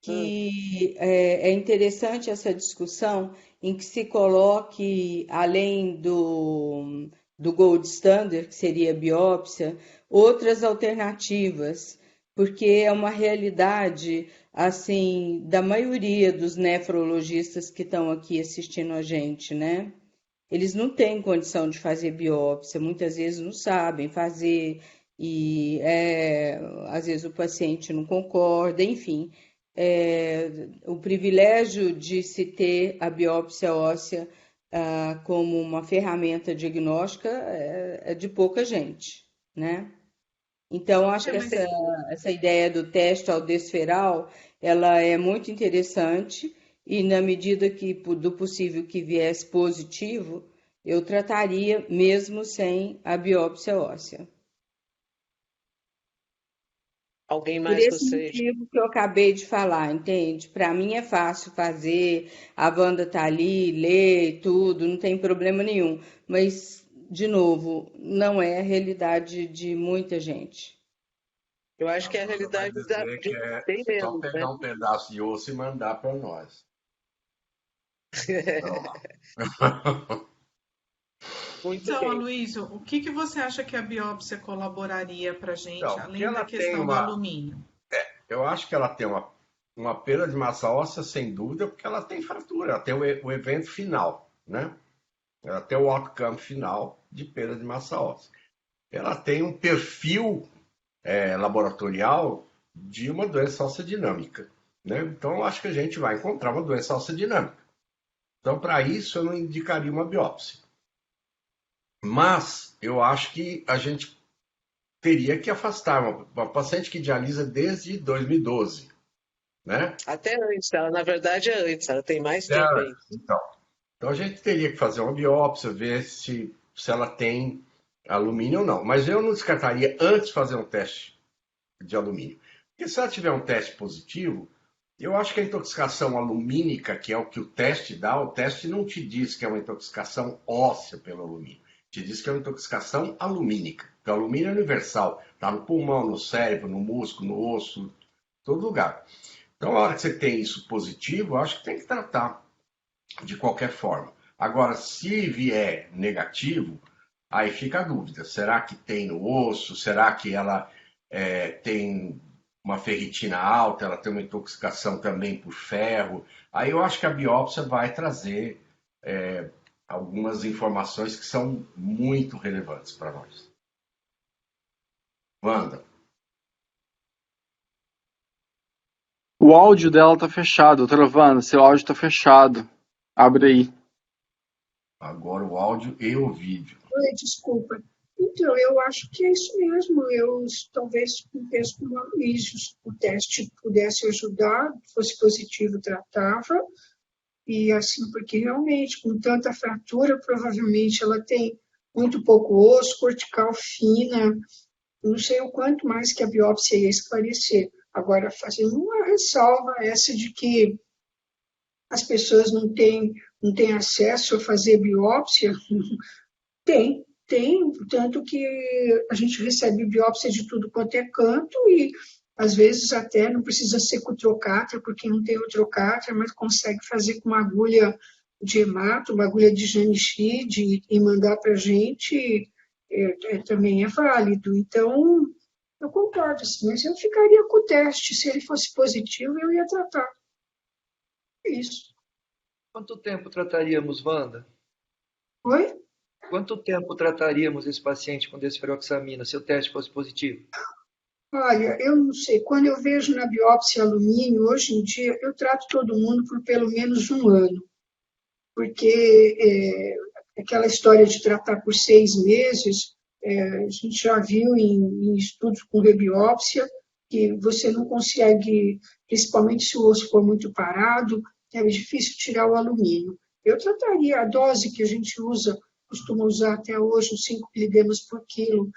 que é interessante essa discussão em que se coloque, além do gold standard, que seria a biópsia, outras alternativas, porque é uma realidade, assim, da maioria dos nefrologistas que estão aqui assistindo a gente, né? Eles não têm condição de fazer biópsia, muitas vezes não sabem fazer, e às vezes o paciente não concorda, enfim. O privilégio de se ter a biópsia óssea como uma ferramenta diagnóstica é de pouca gente, né? Então, acho que Mas essa ideia do teste aldosteral, ela é muito interessante e na medida do possível que viesse positivo, eu trataria mesmo sem a biópsia óssea. Alguém Por mais esse gostaria de... motivo que eu acabei de falar, entende? Para mim é fácil fazer, a Wanda tá ali, lê e tudo, não tem problema nenhum. Mas, de novo, não é a realidade de muita gente. Eu acho A que é a Wanda vai realidade dizer que de é bem só menos, né? pegar um pedaço de osso e mandar para nós. Então, Muito então, bem. Aloysio, o que que você acha que a biópsia colaboraria para a gente, porque além da ela tem questão do uma. alumínio? Eu acho que ela tem uma perda de massa óssea, sem dúvida, porque ela tem fratura, ela tem o evento final, né? Ela tem o outcome final de perda de massa óssea. Ela tem um perfil laboratorial de uma doença óssea dinâmica, né? Então, eu acho que a gente vai encontrar uma doença óssea dinâmica. Então, para isso, eu não indicaria uma biópsia. Mas eu acho que a gente teria que afastar uma paciente que dialisa desde 2012, né? Até antes, ela, na verdade é antes, ela tem mais É, tempo ainda. então a gente teria que fazer uma biópsia, ver se ela tem alumínio ou não. Mas eu não descartaria antes fazer um teste de alumínio. Porque se ela tiver um teste positivo, eu acho que a intoxicação alumínica, que é o que o teste dá, o teste não te diz que é uma intoxicação óssea pelo alumínio. Te diz que é uma intoxicação alumínica. Porque o alumínio é universal. Está no pulmão, no cérebro, no músculo, no osso, todo lugar. Então, a hora que você tem isso positivo, eu acho que tem que tratar de qualquer forma. Agora, se vier negativo, aí fica a dúvida. Será que tem no osso? Será que ela tem uma ferritina alta? Ela tem uma intoxicação também por ferro? Aí eu acho que a biópsia vai trazer algumas informações que são muito relevantes para nós. Wanda. O áudio dela tá fechado. Doutora Wanda, seu áudio tá fechado. Abre aí. Agora o áudio e o vídeo. Oi, desculpa. Então, eu acho que é isso mesmo. Eu talvez penso como a Luísa, o teste pudesse ajudar, fosse positivo, tratava. E assim, porque realmente, com tanta fratura, provavelmente ela tem muito pouco osso, cortical fina. Não sei o quanto mais que a biópsia ia esclarecer. Agora, fazendo uma ressalva essa de que as pessoas não têm acesso a fazer biópsia, tem, tanto que a gente recebe biópsia de tudo quanto é canto e às vezes até não precisa ser com trocáter, porque não tem o trocáter, mas consegue fazer com uma agulha de hemato, uma agulha de Janishid e mandar para a gente, também é válido. Então, eu concordo, assim, mas eu ficaria com o teste. Se ele fosse positivo, eu ia tratar. É isso. Quanto tempo trataríamos, Wanda? Oi? Quanto tempo trataríamos esse paciente com desferoxamina se o teste fosse positivo? Olha, eu não sei. Quando eu vejo na biópsia alumínio, hoje em dia, eu trato todo mundo por pelo menos 1 ano. Porque aquela história de tratar por 6 meses, a gente já viu em estudos com rebiópsia que você não consegue, principalmente se o osso for muito parado, é difícil tirar o alumínio. Eu trataria a dose que a gente usa, costuma usar até hoje, 5 miligramas por quilo.